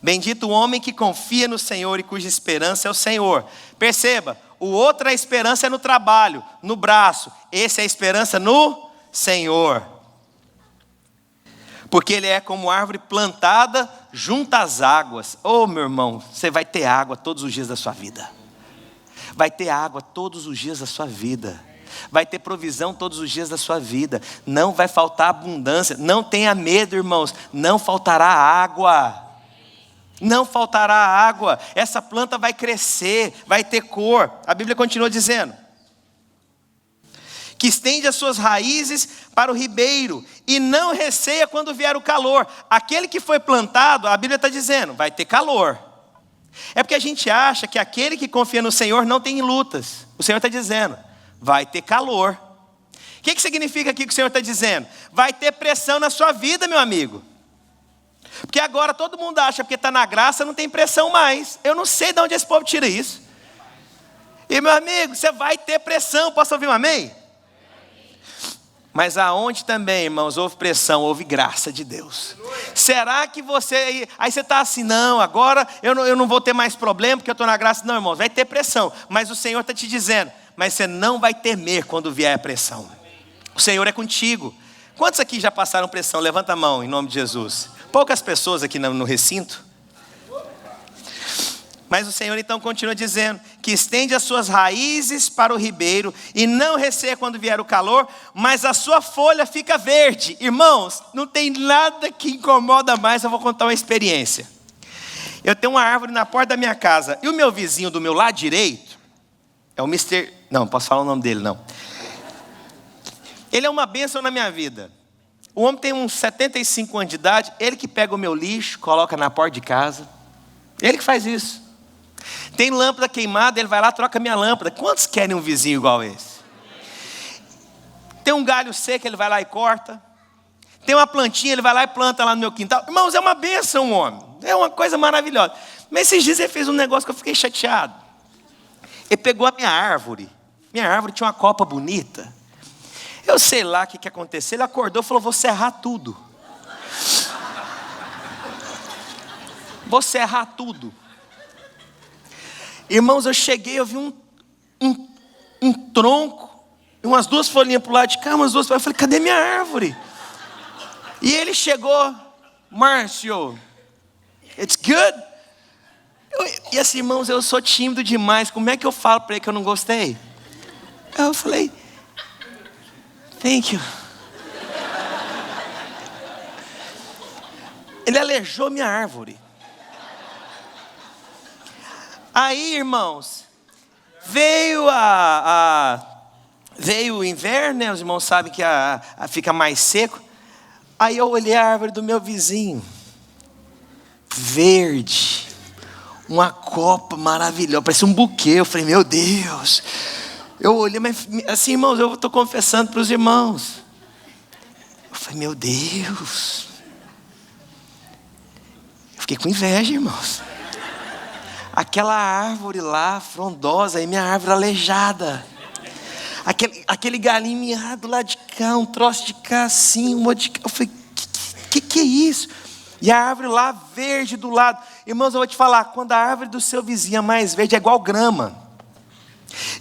Bendito o homem que confia no Senhor e cuja esperança é o Senhor. Perceba, o outro a esperança é no trabalho, no braço. Esse é a esperança no Senhor. Porque ele é como árvore plantada junto às águas. Oh, meu irmão, você vai ter água todos os dias da sua vida. Vai ter água todos os dias da sua vida. Vai ter provisão todos os dias da sua vida. Não vai faltar abundância. Não tenha medo, irmãos. Não faltará água. Não faltará água. Essa planta vai crescer, vai ter cor. A Bíblia continua dizendo que estende as suas raízes para o ribeiro e não receia quando vier o calor. Aquele que foi plantado, a Bíblia está dizendo, vai ter calor. É porque a gente acha que aquele que confia no Senhor não tem lutas. O Senhor está dizendo, vai ter calor. O que significa aqui que o Senhor está dizendo? Vai ter pressão na sua vida, meu amigo. Porque agora todo mundo acha que está na graça, não tem pressão mais. Eu não sei de onde esse povo tira isso. E meu amigo, você vai ter pressão. Posso ouvir um amém? Mas aonde também, irmãos, houve pressão, houve graça de Deus. Será que você... Aí você está assim, não, agora eu não vou ter mais problema porque eu estou na graça. Não, irmãos, vai ter pressão. Mas o Senhor está te dizendo, mas você não vai temer quando vier a pressão. O Senhor é contigo. Quantos aqui já passaram pressão? Levanta a mão em nome de Jesus. Poucas pessoas aqui no recinto. Mas o Senhor então continua dizendo que estende as suas raízes para o ribeiro e não receia quando vier o calor, mas a sua folha fica verde. Irmãos, não tem nada que incomoda mais. Eu vou contar uma experiência. Eu tenho uma árvore na porta da minha casa e o meu vizinho do meu lado direito é o Mr. Não posso falar o nome dele não. Ele é uma bênção na minha vida. O homem tem uns 75 anos de idade, ele que pega o meu lixo, coloca na porta de casa. Ele que faz isso. Tem lâmpada queimada, ele vai lá, troca minha lâmpada. Quantos querem um vizinho igual esse? Tem um galho seco, ele vai lá e corta. Tem uma plantinha, ele vai lá e planta lá no meu quintal. Irmãos, é uma bênção, homem. É uma coisa maravilhosa. Mas esses dias ele fez um negócio que eu fiquei chateado. Ele pegou a minha árvore. Minha árvore tinha uma copa bonita. Eu sei lá o que aconteceu. Ele acordou e falou, vou serrar tudo. Vou serrar tudo. Irmãos, eu cheguei, eu vi um tronco, umas duas folhinhas para o lado de cá, umas duas. Eu falei, cadê minha árvore? E ele chegou, Márcio, it's good? E assim, irmãos, eu sou tímido demais, como é que eu falo para ele que eu não gostei? Eu falei, thank you. Ele aleijou minha árvore. Aí, irmãos, veio veio o inverno, né? Os irmãos sabem que fica mais seco. Aí eu olhei a árvore do meu vizinho, verde, uma copa maravilhosa, parecia um buquê. Eu falei, meu Deus. Eu olhei, mas assim, irmãos, eu estou confessando para os irmãos. Eu falei, meu Deus. Eu fiquei com inveja, irmãos. Aquela árvore lá, frondosa, e minha árvore aleijada. Aquele galinho miado do lado de cá, um troço de cá assim, um monte de cá. Eu falei, que é isso? E a árvore lá verde do lado. Irmãos, eu vou te falar, quando a árvore do seu vizinho é mais verde, é igual grama.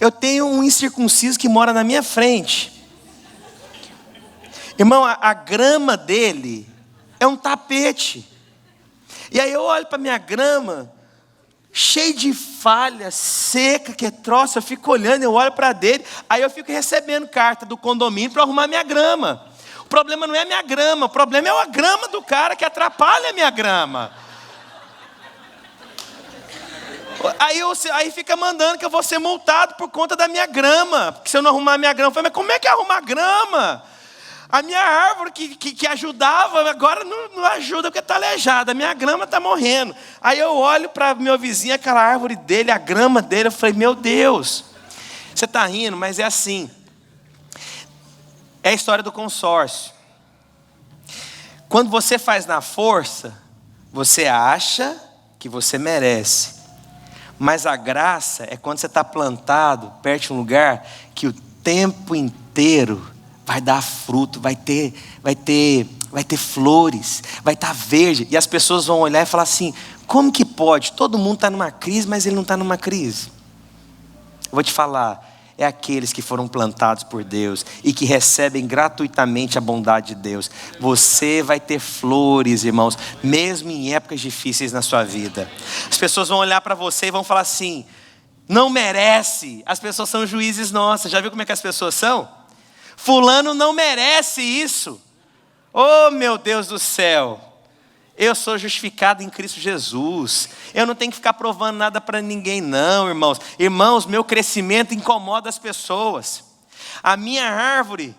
Eu tenho um incircunciso que mora na minha frente. Irmão, a grama dele é um tapete. E aí eu olho para minha grama, cheio de falha, seca, que é troço, eu fico olhando, eu olho para dele, aí eu fico recebendo carta do condomínio para arrumar minha grama. O problema não é a minha grama, o problema é a grama do cara que atrapalha a minha grama. Aí fica mandando que eu vou ser multado por conta da minha grama, porque se eu não arrumar a minha grama, eu falei, mas como é que é arrumar grama? A minha árvore que ajudava, agora não ajuda porque está aleijada. A minha grama está morrendo. Aí eu olho para meu vizinho, aquela árvore dele, a grama dele. Eu falei, meu Deus. Você está rindo, mas é assim. É a história do consórcio. Quando você faz na força, você acha que você merece. Mas a graça é quando você está plantado perto de um lugar que o tempo inteiro vai dar fruto, vai ter flores, vai estar verde. E as pessoas vão olhar e falar assim, como que pode? Todo mundo está numa crise, mas ele não está numa crise. Eu vou te falar, é aqueles que foram plantados por Deus e que recebem gratuitamente a bondade de Deus. Você vai ter flores, irmãos, mesmo em épocas difíceis na sua vida. As pessoas vão olhar para você e vão falar assim, não merece. As pessoas são juízes nossos. Já viu como é que as pessoas são? Fulano não merece isso. Oh, meu Deus do céu. Eu sou justificado em Cristo Jesus. Eu não tenho que ficar provando nada para ninguém não, irmãos. Irmãos, meu crescimento incomoda as pessoas. A minha árvore,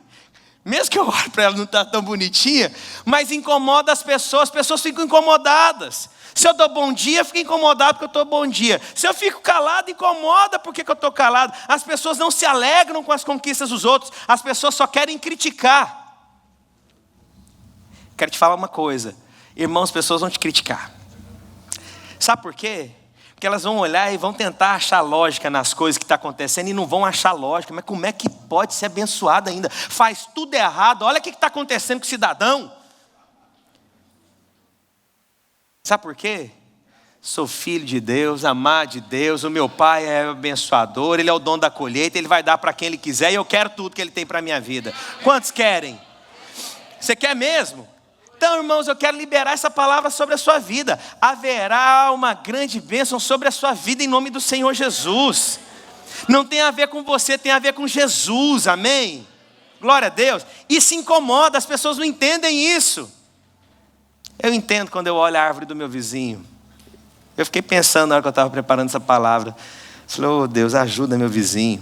mesmo que eu olhe para ela não está tão bonitinha, mas incomoda as pessoas ficam incomodadas. Se eu dou bom dia, fico incomodado porque eu estou bom dia. Se eu fico calado, incomoda porque eu estou calado. As pessoas não se alegram com as conquistas dos outros. As pessoas só querem criticar. Quero te falar uma coisa. Irmãos, as pessoas vão te criticar. Sabe por quê? que elas vão olhar e vão tentar achar lógica nas coisas que estão acontecendo e não vão achar lógica. Mas como é que pode ser abençoado ainda? Faz tudo errado, olha o que está acontecendo com o cidadão. Sabe por quê? Sou filho de Deus, amado de Deus, o meu pai é abençoador, ele é o dono da colheita, ele vai dar para quem ele quiser e eu quero tudo que ele tem para a minha vida. Quantos querem? Você quer mesmo? Então, irmãos, eu quero liberar essa palavra sobre a sua vida. Haverá uma grande bênção sobre a sua vida em nome do Senhor Jesus. Não tem a ver com você, tem a ver com Jesus, amém? Glória a Deus. Isso incomoda, as pessoas não entendem isso. Eu entendo quando eu olho a árvore do meu vizinho. Eu fiquei pensando na hora que eu estava preparando essa palavra. Falei, oh Deus, ajuda meu vizinho.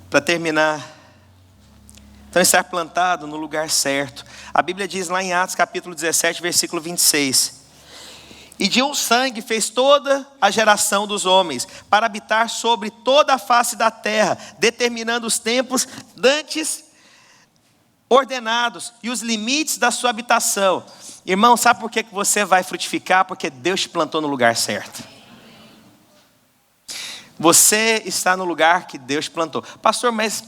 Para terminar, então estar plantado no lugar certo. A Bíblia diz lá em Atos capítulo 17, versículo 26. E de um sangue fez toda a geração dos homens, para habitar sobre toda a face da terra, determinando os tempos dantes ordenados e os limites da sua habitação. Irmão, sabe por que você vai frutificar? Porque Deus te plantou no lugar certo. Você está no lugar que Deus plantou. Pastor, mas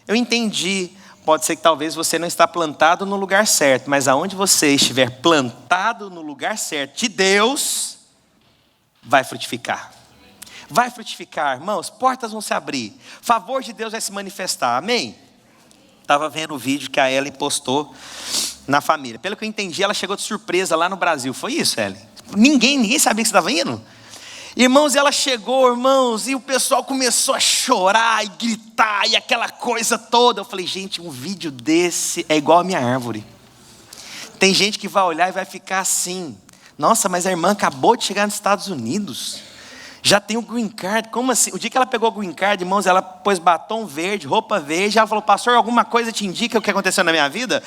eu entendi. Pode ser que talvez você não está plantado no lugar certo, mas aonde você estiver plantado no lugar certo de Deus, vai frutificar. Vai frutificar, irmãos, portas vão se abrir. Favor de Deus vai se manifestar, amém? Estava vendo o vídeo que a Ellen postou na família. Pelo que eu entendi, ela chegou de surpresa lá no Brasil. Foi isso, Ellen? Ninguém sabia que você estava indo? Irmãos, ela chegou, irmãos, e o pessoal começou a chorar e gritar e aquela coisa toda. Eu falei, gente, um vídeo desse é igual a minha árvore. Tem gente que vai olhar e vai ficar assim. Nossa, mas a irmã acabou de chegar nos Estados Unidos. Já tem o green card, como assim? O dia que ela pegou o green card, irmãos, ela pôs batom verde, roupa verde. Ela falou, pastor, alguma coisa te indica o que aconteceu na minha vida?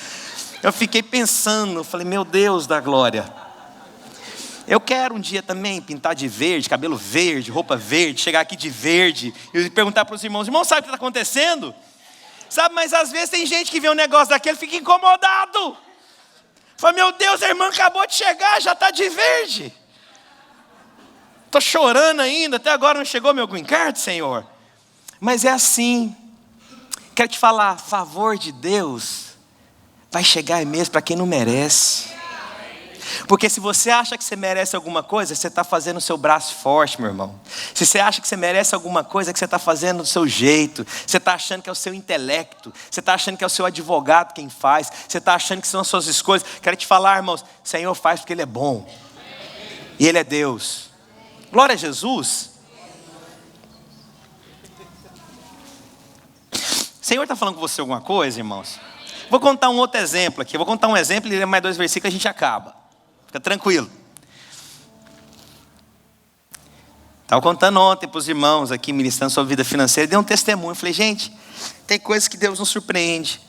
Eu fiquei pensando, falei, meu Deus da glória. Eu quero um dia também pintar de verde, cabelo verde, roupa verde, chegar aqui de verde e perguntar para os irmãos, sabe o que está acontecendo? Sabe, mas às vezes tem gente que vê um negócio daquele e fica incomodado. Fala, meu Deus, a irmã acabou de chegar, já está de verde. Estou chorando ainda, até agora não chegou meu green card, Senhor. Mas é assim. Quero te falar, favor de Deus vai chegar mesmo para quem não merece. Porque se você acha que você merece alguma coisa, você está fazendo o seu braço forte, meu irmão. Se você acha que você merece alguma coisa, é que você está fazendo do seu jeito. Você está achando que é o seu intelecto. Você está achando que é o seu advogado quem faz. Você está achando que são as suas escolhas. Quero te falar, irmãos, o Senhor faz porque Ele é bom. E Ele é Deus. Glória a Jesus. O Senhor está falando com você alguma coisa, irmãos? Vou contar um outro exemplo aqui. Vou contar um exemplo e ler mais 2 versículos e a gente acaba. Fica tranquilo. Estava contando ontem para os irmãos aqui, ministrando sobre vida financeira. Dei um testemunho. Falei, gente, tem coisas que Deus nos surpreende.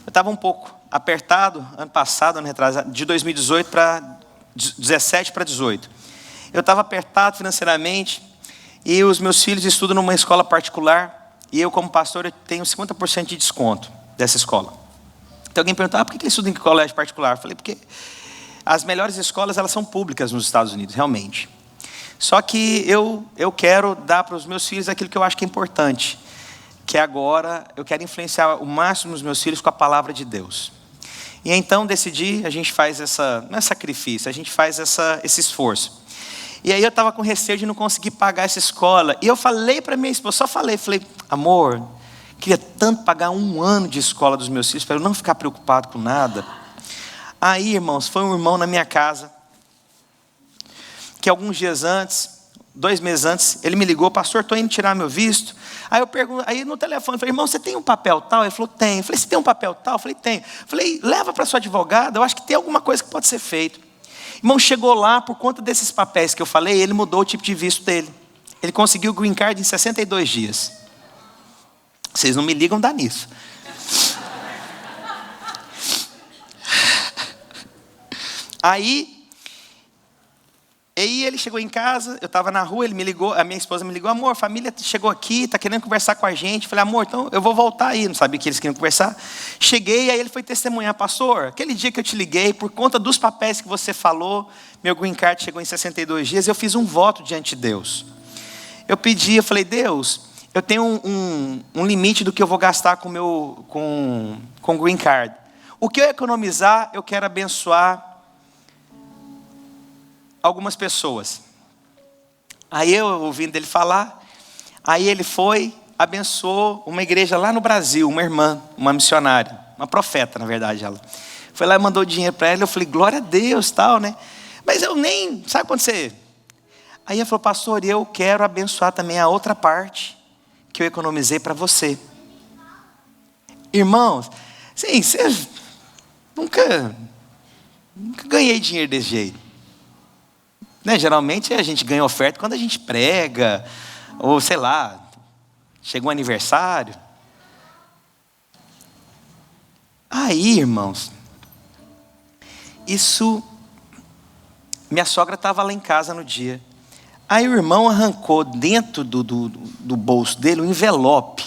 Eu estava um pouco apertado, ano passado, ano retrasado, de 2018 para 17 para 18. Eu estava apertado financeiramente e os meus filhos estudam numa escola particular e eu, como pastor, eu tenho 50% de desconto dessa escola. Então alguém perguntou, por que ele estuda em colégio particular? Eu falei, porque as melhores escolas, elas são públicas nos Estados Unidos, realmente. Só que eu quero dar para os meus filhos aquilo que eu acho que é importante, que agora eu quero influenciar o máximo os meus filhos com a palavra de Deus. E então decidi, a gente faz não é sacrifício, a gente faz esse esforço. E aí eu estava com receio de não conseguir pagar essa escola. E eu falei para minha esposa, falei, amor, queria tanto pagar 1 ano de escola dos meus filhos, para eu não ficar preocupado com nada. Aí, irmãos, foi um irmão na minha casa, que alguns dias antes, 2 meses antes, ele me ligou, pastor, estou indo tirar meu visto. Aí eu pergunto, aí no telefone, falei, irmão, você tem um papel tal? Ele falou, tem. Eu falei, você tem um papel tal? Eu falei, tem. Eu falei, leva para sua advogada, eu acho que tem alguma coisa que pode ser feito. Irmão, chegou lá, por conta desses papéis que eu falei, ele mudou o tipo de visto dele. Ele conseguiu o green card em 62 dias. Vocês não me ligam, dá nisso. Aí, E aí ele chegou em casa, eu estava na rua, ele me ligou, a minha esposa me ligou, amor, a família chegou aqui, está querendo conversar com a gente. Eu falei, amor, então eu vou voltar aí, não sabia que eles queriam conversar. Cheguei, aí ele foi testemunhar, pastor, aquele dia que eu te liguei, por conta dos papéis que você falou, meu green card chegou em 62 dias, eu fiz um voto diante de Deus. Eu pedi, eu falei, Deus, eu tenho um limite do que eu vou gastar com o green card. O que eu economizar, eu quero abençoar algumas pessoas. Aí eu, ouvindo ele falar, aí ele foi, abençoou uma igreja lá no Brasil, uma irmã, uma missionária, uma profeta, na verdade, ela. Foi lá e mandou dinheiro para ela, eu falei, glória a Deus, tal, né? Mas eu nem, sabe quando você... Aí ela falou, pastor, eu quero abençoar também a outra parte que eu economizei para você. Irmãos, sim, você nunca ganhei dinheiro desse jeito. Né? Geralmente a gente ganha oferta quando a gente prega, ou sei lá, chega um aniversário. Aí, irmãos, minha sogra estava lá em casa no dia. Aí o irmão arrancou dentro do bolso dele um envelope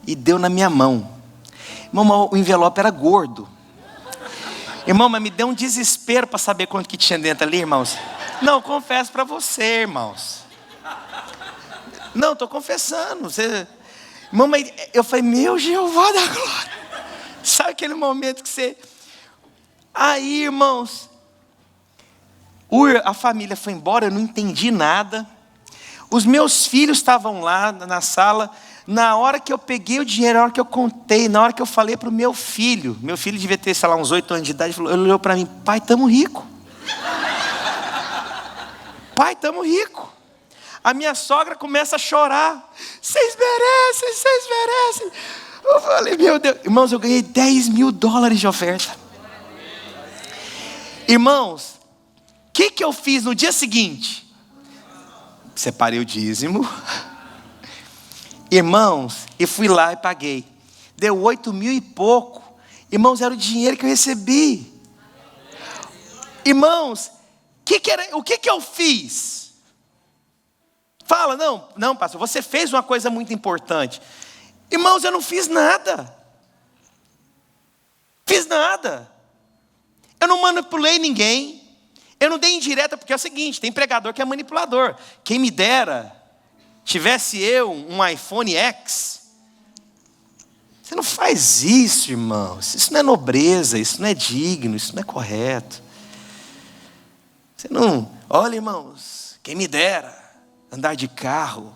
e deu na minha mão. Irmão, o envelope era gordo. Irmão, mas me deu um desespero para saber quanto que tinha dentro ali, irmãos. Não, confesso para você, irmãos. Não, estou confessando. Irmão, mas eu falei, meu Jeová da glória. Sabe aquele momento que você... Aí, irmãos, a família foi embora, eu não entendi nada. Os meus filhos estavam lá na sala. Na hora que eu peguei o dinheiro, na hora que eu contei, na hora que eu falei para o meu filho devia ter, sei lá, uns 8 anos de idade, ele olhou para mim, pai, estamos ricos. Pai, estamos ricos. A minha sogra começa a chorar. Vocês merecem. Eu falei, meu Deus. Irmãos, eu ganhei $10 mil de oferta. Irmãos, o que eu fiz no dia seguinte? Separei o dízimo. Irmãos, eu fui lá e paguei. Deu 8 mil e pouco. Irmãos, era o dinheiro que eu recebi. Irmãos, o que eu fiz? Fala, não, pastor, você fez uma coisa muito importante. Irmãos, eu não fiz nada. Eu não manipulei ninguém. Eu não dei indireta, porque é o seguinte, tem pregador que é manipulador. Quem me dera, tivesse eu um iPhone X. Você não faz isso, irmãos. Isso não é nobreza, isso não é digno, isso não é correto. Você não... Olha, irmãos, quem me dera andar de carro.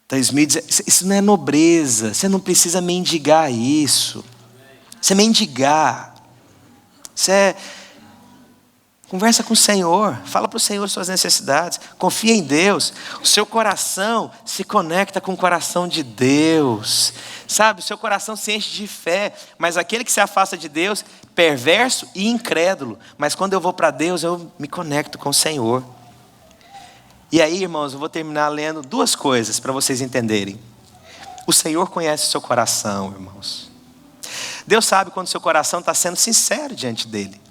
2010, isso não é nobreza. Você não precisa mendigar isso. Você mendigar. Você conversa com o Senhor. Fala para o Senhor suas necessidades. Confia em Deus. O seu coração se conecta com o coração de Deus. Sabe, o seu coração se enche de fé. Mas aquele que se afasta de Deus, perverso e incrédulo. Mas quando eu vou para Deus, eu me conecto com o Senhor. E aí, irmãos, eu vou terminar lendo 2 coisas para vocês entenderem. O Senhor conhece o seu coração, irmãos. Deus sabe quando o seu coração está sendo sincero diante dele.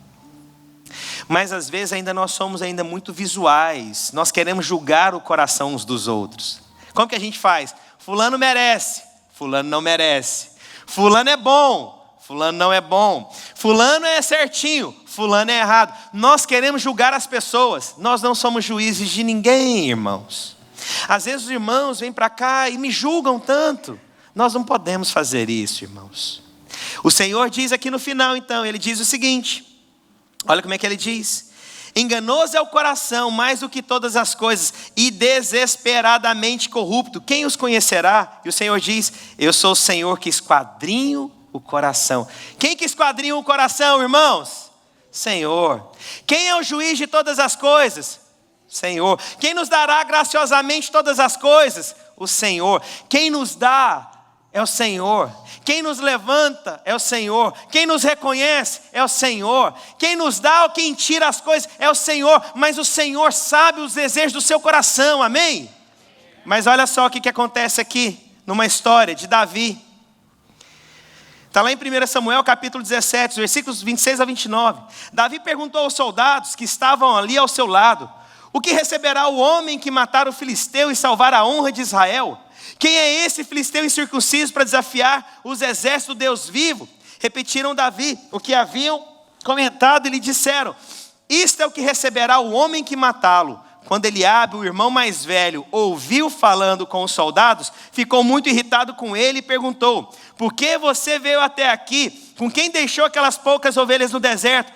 Mas às vezes ainda nós somos ainda muito visuais. Nós queremos julgar o coração uns dos outros. Como que a gente faz? Fulano merece, fulano não merece. Fulano é bom, fulano não é bom. Fulano é certinho, fulano é errado. Nós queremos julgar as pessoas. Nós não somos juízes de ninguém, irmãos. Às vezes os irmãos vêm para cá e me julgam tanto. Nós não podemos fazer isso, irmãos. O Senhor diz aqui no final, então, ele diz o seguinte. Olha como é que ele diz. Enganoso é o coração mais do que todas as coisas e desesperadamente corrupto. Quem os conhecerá? E o Senhor diz, eu sou o Senhor que esquadrinho o coração. Quem que esquadrinha o coração, irmãos? Senhor. Quem é o juiz de todas as coisas? Senhor. Quem nos dará graciosamente todas as coisas? O Senhor. Quem nos dá é o Senhor. Quem nos levanta é o Senhor. Quem nos reconhece é o Senhor. Quem nos dá ou quem tira as coisas é o Senhor. Mas o Senhor sabe os desejos do seu coração, amém? Mas olha só o que acontece aqui, numa história de Davi. Está lá em 1 Samuel capítulo 17, versículos 26 a 29. Davi perguntou aos soldados que estavam ali ao seu lado: o que receberá o homem que matar o filisteu e salvar a honra de Israel? Quem é esse filisteu incircunciso para desafiar os exércitos do Deus vivo? Repetiram Davi o que haviam comentado e lhe disseram: isto é o que receberá o homem que matá-lo. Quando Eliabe, o irmão mais velho, ouviu falando com os soldados, ficou muito irritado com ele e perguntou: por que você veio até aqui? Com quem deixou aquelas poucas ovelhas no deserto?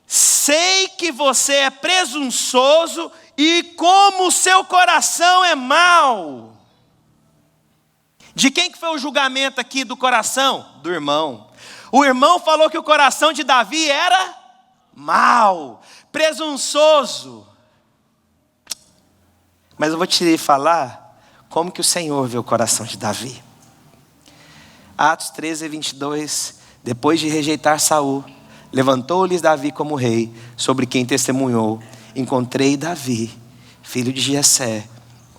Sei que você é presunçoso e como o seu coração é mau. De quem que foi o julgamento aqui do coração? Do irmão. O irmão falou que o coração de Davi era mau, presunçoso. Mas eu vou te falar como que o Senhor vê o coração de Davi. Atos 13, 22. Depois de rejeitar Saul, levantou-lhes Davi como rei, sobre quem testemunhou: encontrei Davi, filho de Jessé,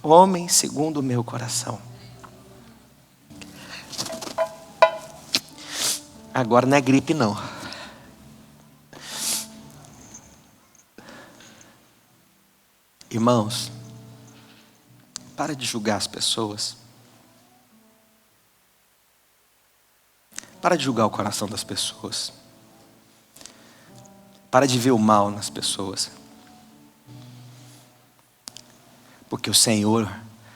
homem segundo o meu coração. Agora não é gripe não. Irmãos, para de julgar as pessoas. Para de julgar o coração das pessoas. Para de ver o mal nas pessoas. Porque o Senhor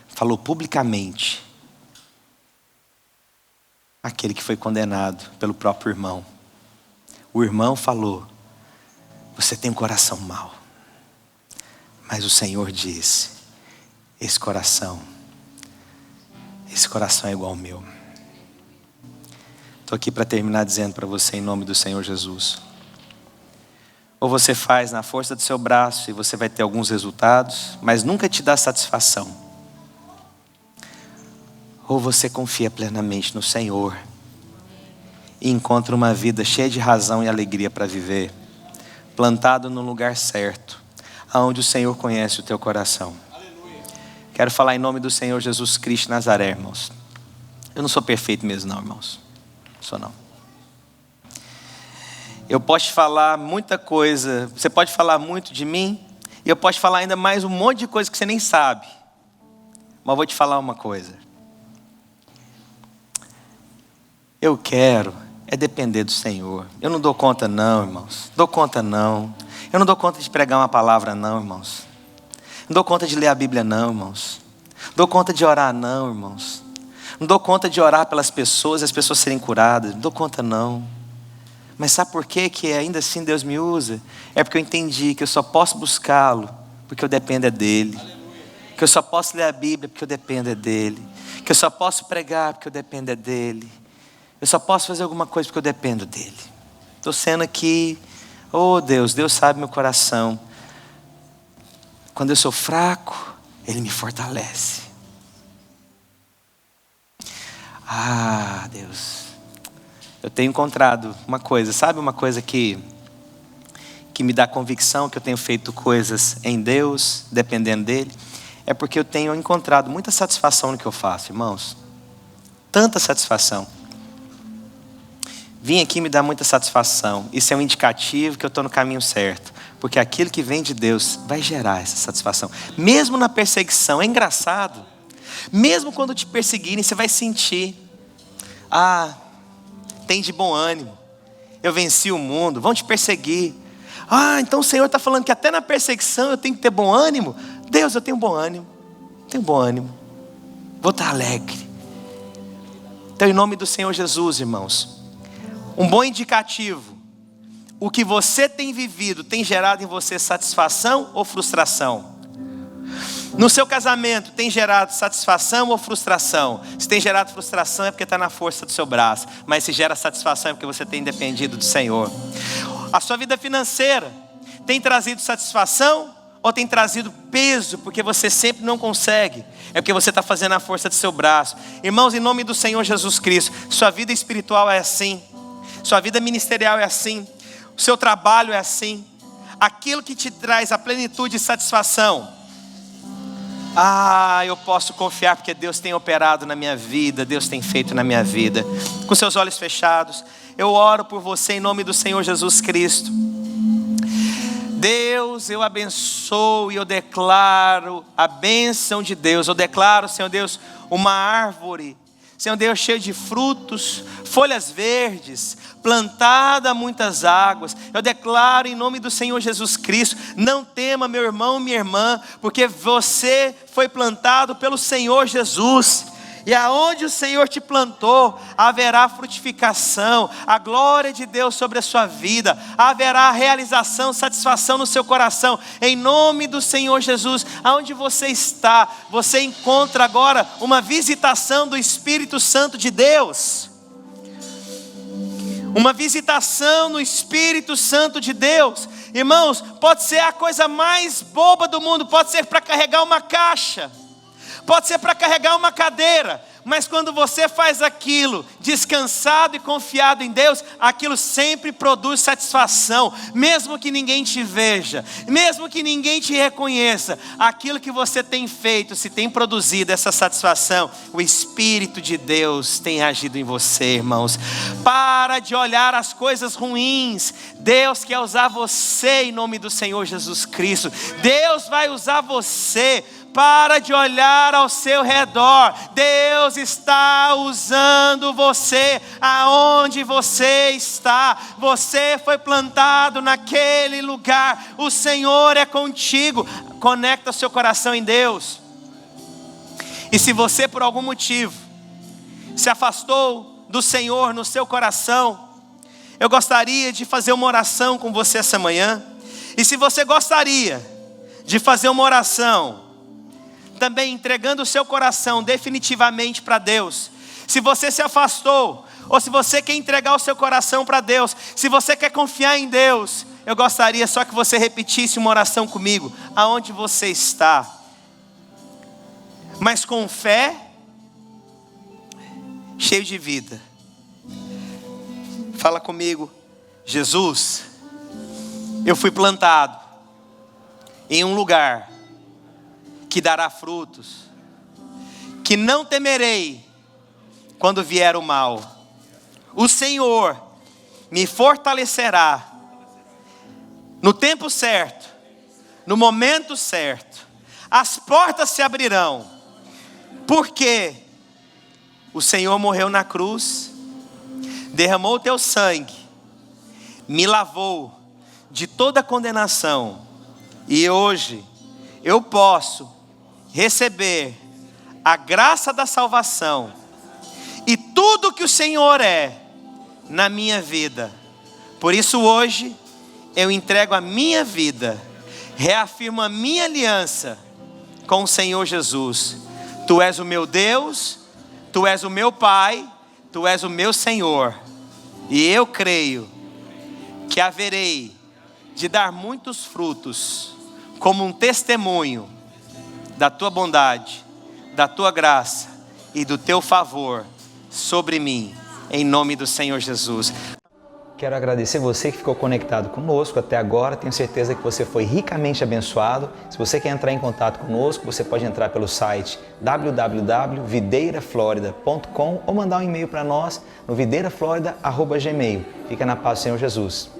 falou publicamente aquele que foi condenado pelo próprio irmão. O irmão falou: você tem um coração mau. Mas o Senhor disse: esse coração é igual ao meu. Estou aqui para terminar dizendo para você, em nome do Senhor Jesus: ou você faz na força do seu braço e você vai ter alguns resultados, mas nunca te dá satisfação. Ou você confia plenamente no Senhor e encontra uma vida cheia de razão e alegria para viver, plantado no lugar certo, aonde o Senhor conhece o teu coração. Quero falar em nome do Senhor Jesus Cristo de Nazaré, irmãos. Eu não sou perfeito mesmo não, irmãos. Não sou não. Eu posso te falar muita coisa, você pode falar muito de mim, e eu posso te falar ainda mais um monte de coisa que você nem sabe. Mas eu vou te falar uma coisa. Eu quero depender do Senhor. Eu não dou conta não, irmãos. Dou conta não. Eu não dou conta de pregar uma palavra não, irmãos. Não dou conta de ler a Bíblia não, irmãos. Não dou conta de orar não, irmãos. Não dou conta de orar pelas pessoas e as pessoas serem curadas. Não dou conta não. Mas sabe por quê que ainda assim Deus me usa? É porque eu entendi que eu só posso buscá-lo porque eu dependo dele. Que eu só posso ler a Bíblia porque eu dependo dele. Que eu só posso pregar porque eu dependo dele. Eu só posso fazer alguma coisa porque eu dependo dele. Estou sendo aqui, oh Deus sabe meu coração. Quando eu sou fraco, ele me fortalece. Ah, Deus. Eu tenho encontrado uma coisa, sabe uma coisa que me dá convicção que eu tenho feito coisas em Deus, dependendo dele? É porque eu tenho encontrado muita satisfação no que eu faço, irmãos. Tanta satisfação. Vim aqui me dar muita satisfação. Isso é um indicativo que eu estou no caminho certo. Porque aquilo que vem de Deus vai gerar essa satisfação. Mesmo na perseguição, é engraçado. Mesmo quando te perseguirem, você vai sentir: ah, tem de bom ânimo. Eu venci o mundo, vão te perseguir. Ah, então o Senhor está falando que até na perseguição eu tenho que ter bom ânimo? Deus, eu tenho bom ânimo. Tenho bom ânimo. Vou estar alegre. Então, em nome do Senhor Jesus, irmãos, um bom indicativo. O que você tem vivido tem gerado em você satisfação ou frustração? No seu casamento tem gerado satisfação ou frustração? Se tem gerado frustração é porque está na força do seu braço. Mas se gera satisfação é porque você tem dependido do Senhor. A sua vida financeira tem trazido satisfação ou tem trazido peso? Porque você sempre não consegue. É porque você está fazendo a força do seu braço. Irmãos, em nome do Senhor Jesus Cristo, sua vida espiritual é assim. Sua vida ministerial é assim. O seu trabalho é assim. Aquilo que te traz a plenitude e satisfação eu posso confiar porque Deus tem operado na minha vida, Deus tem feito na minha vida. Com seus olhos fechados, eu oro por você em nome do Senhor Jesus Cristo. Deus, eu abençoo e eu declaro a bênção de Deus. Eu declaro, Senhor Deus, uma árvore, Senhor Deus, cheia de frutos, folhas verdes, plantada a muitas águas. Eu declaro em nome do Senhor Jesus Cristo, não tema, meu irmão, minha irmã, porque você foi plantado pelo Senhor Jesus. E aonde o Senhor te plantou, haverá frutificação, a glória de Deus sobre a sua vida, haverá realização, satisfação no seu coração, em nome do Senhor Jesus. Aonde você está, você encontra agora uma visitação do Espírito Santo de Deus. Uma visitação no Espírito Santo de Deus. Irmãos, pode ser a coisa mais boba do mundo, pode ser para carregar uma caixa, pode ser para carregar uma cadeira, mas quando você faz aquilo descansado e confiado em Deus, aquilo sempre produz satisfação, mesmo que ninguém te veja, mesmo que ninguém te reconheça, aquilo que você tem feito, se tem produzido essa satisfação, o Espírito de Deus tem agido em você, irmãos. Para de olhar as coisas ruins, Deus quer usar você em nome do Senhor Jesus Cristo. Deus vai usar você. Para de olhar ao seu redor, Deus está usando você, aonde você está, você foi plantado naquele lugar, o Senhor é contigo. Conecta seu coração em Deus. E se você por algum motivo se afastou do Senhor no seu coração, eu gostaria de fazer uma oração com você essa manhã. E se você gostaria de fazer uma oração também entregando o seu coração definitivamente para Deus, se você se afastou, ou se você quer entregar o seu coração para Deus, se você quer confiar em Deus, eu gostaria só que você repetisse uma oração comigo, aonde você está, mas com fé, cheio de vida. Fala comigo: Jesus, eu fui plantado em um lugar que dará frutos, que não temerei quando vier o mal. O Senhor me fortalecerá no tempo certo, no momento certo. As portas se abrirão, porque o Senhor morreu na cruz, derramou o teu sangue, me lavou de toda condenação, e hoje eu posso receber a graça da salvação e tudo que o Senhor é na minha vida. Por isso hoje eu entrego a minha vida, reafirmo a minha aliança com o Senhor Jesus. Tu és o meu Deus, Tu és o meu Pai, Tu és o meu Senhor, e eu creio que haverei de dar muitos frutos como um testemunho da Tua bondade, da Tua graça e do Teu favor sobre mim, em nome do Senhor Jesus. Quero agradecer você que ficou conectado conosco até agora. Tenho certeza que você foi ricamente abençoado. Se você quer entrar em contato conosco, você pode entrar pelo site www.videiraflorida.com ou mandar um e-mail para nós no videiraflorida@gmail.com. Fica na paz do Senhor Jesus.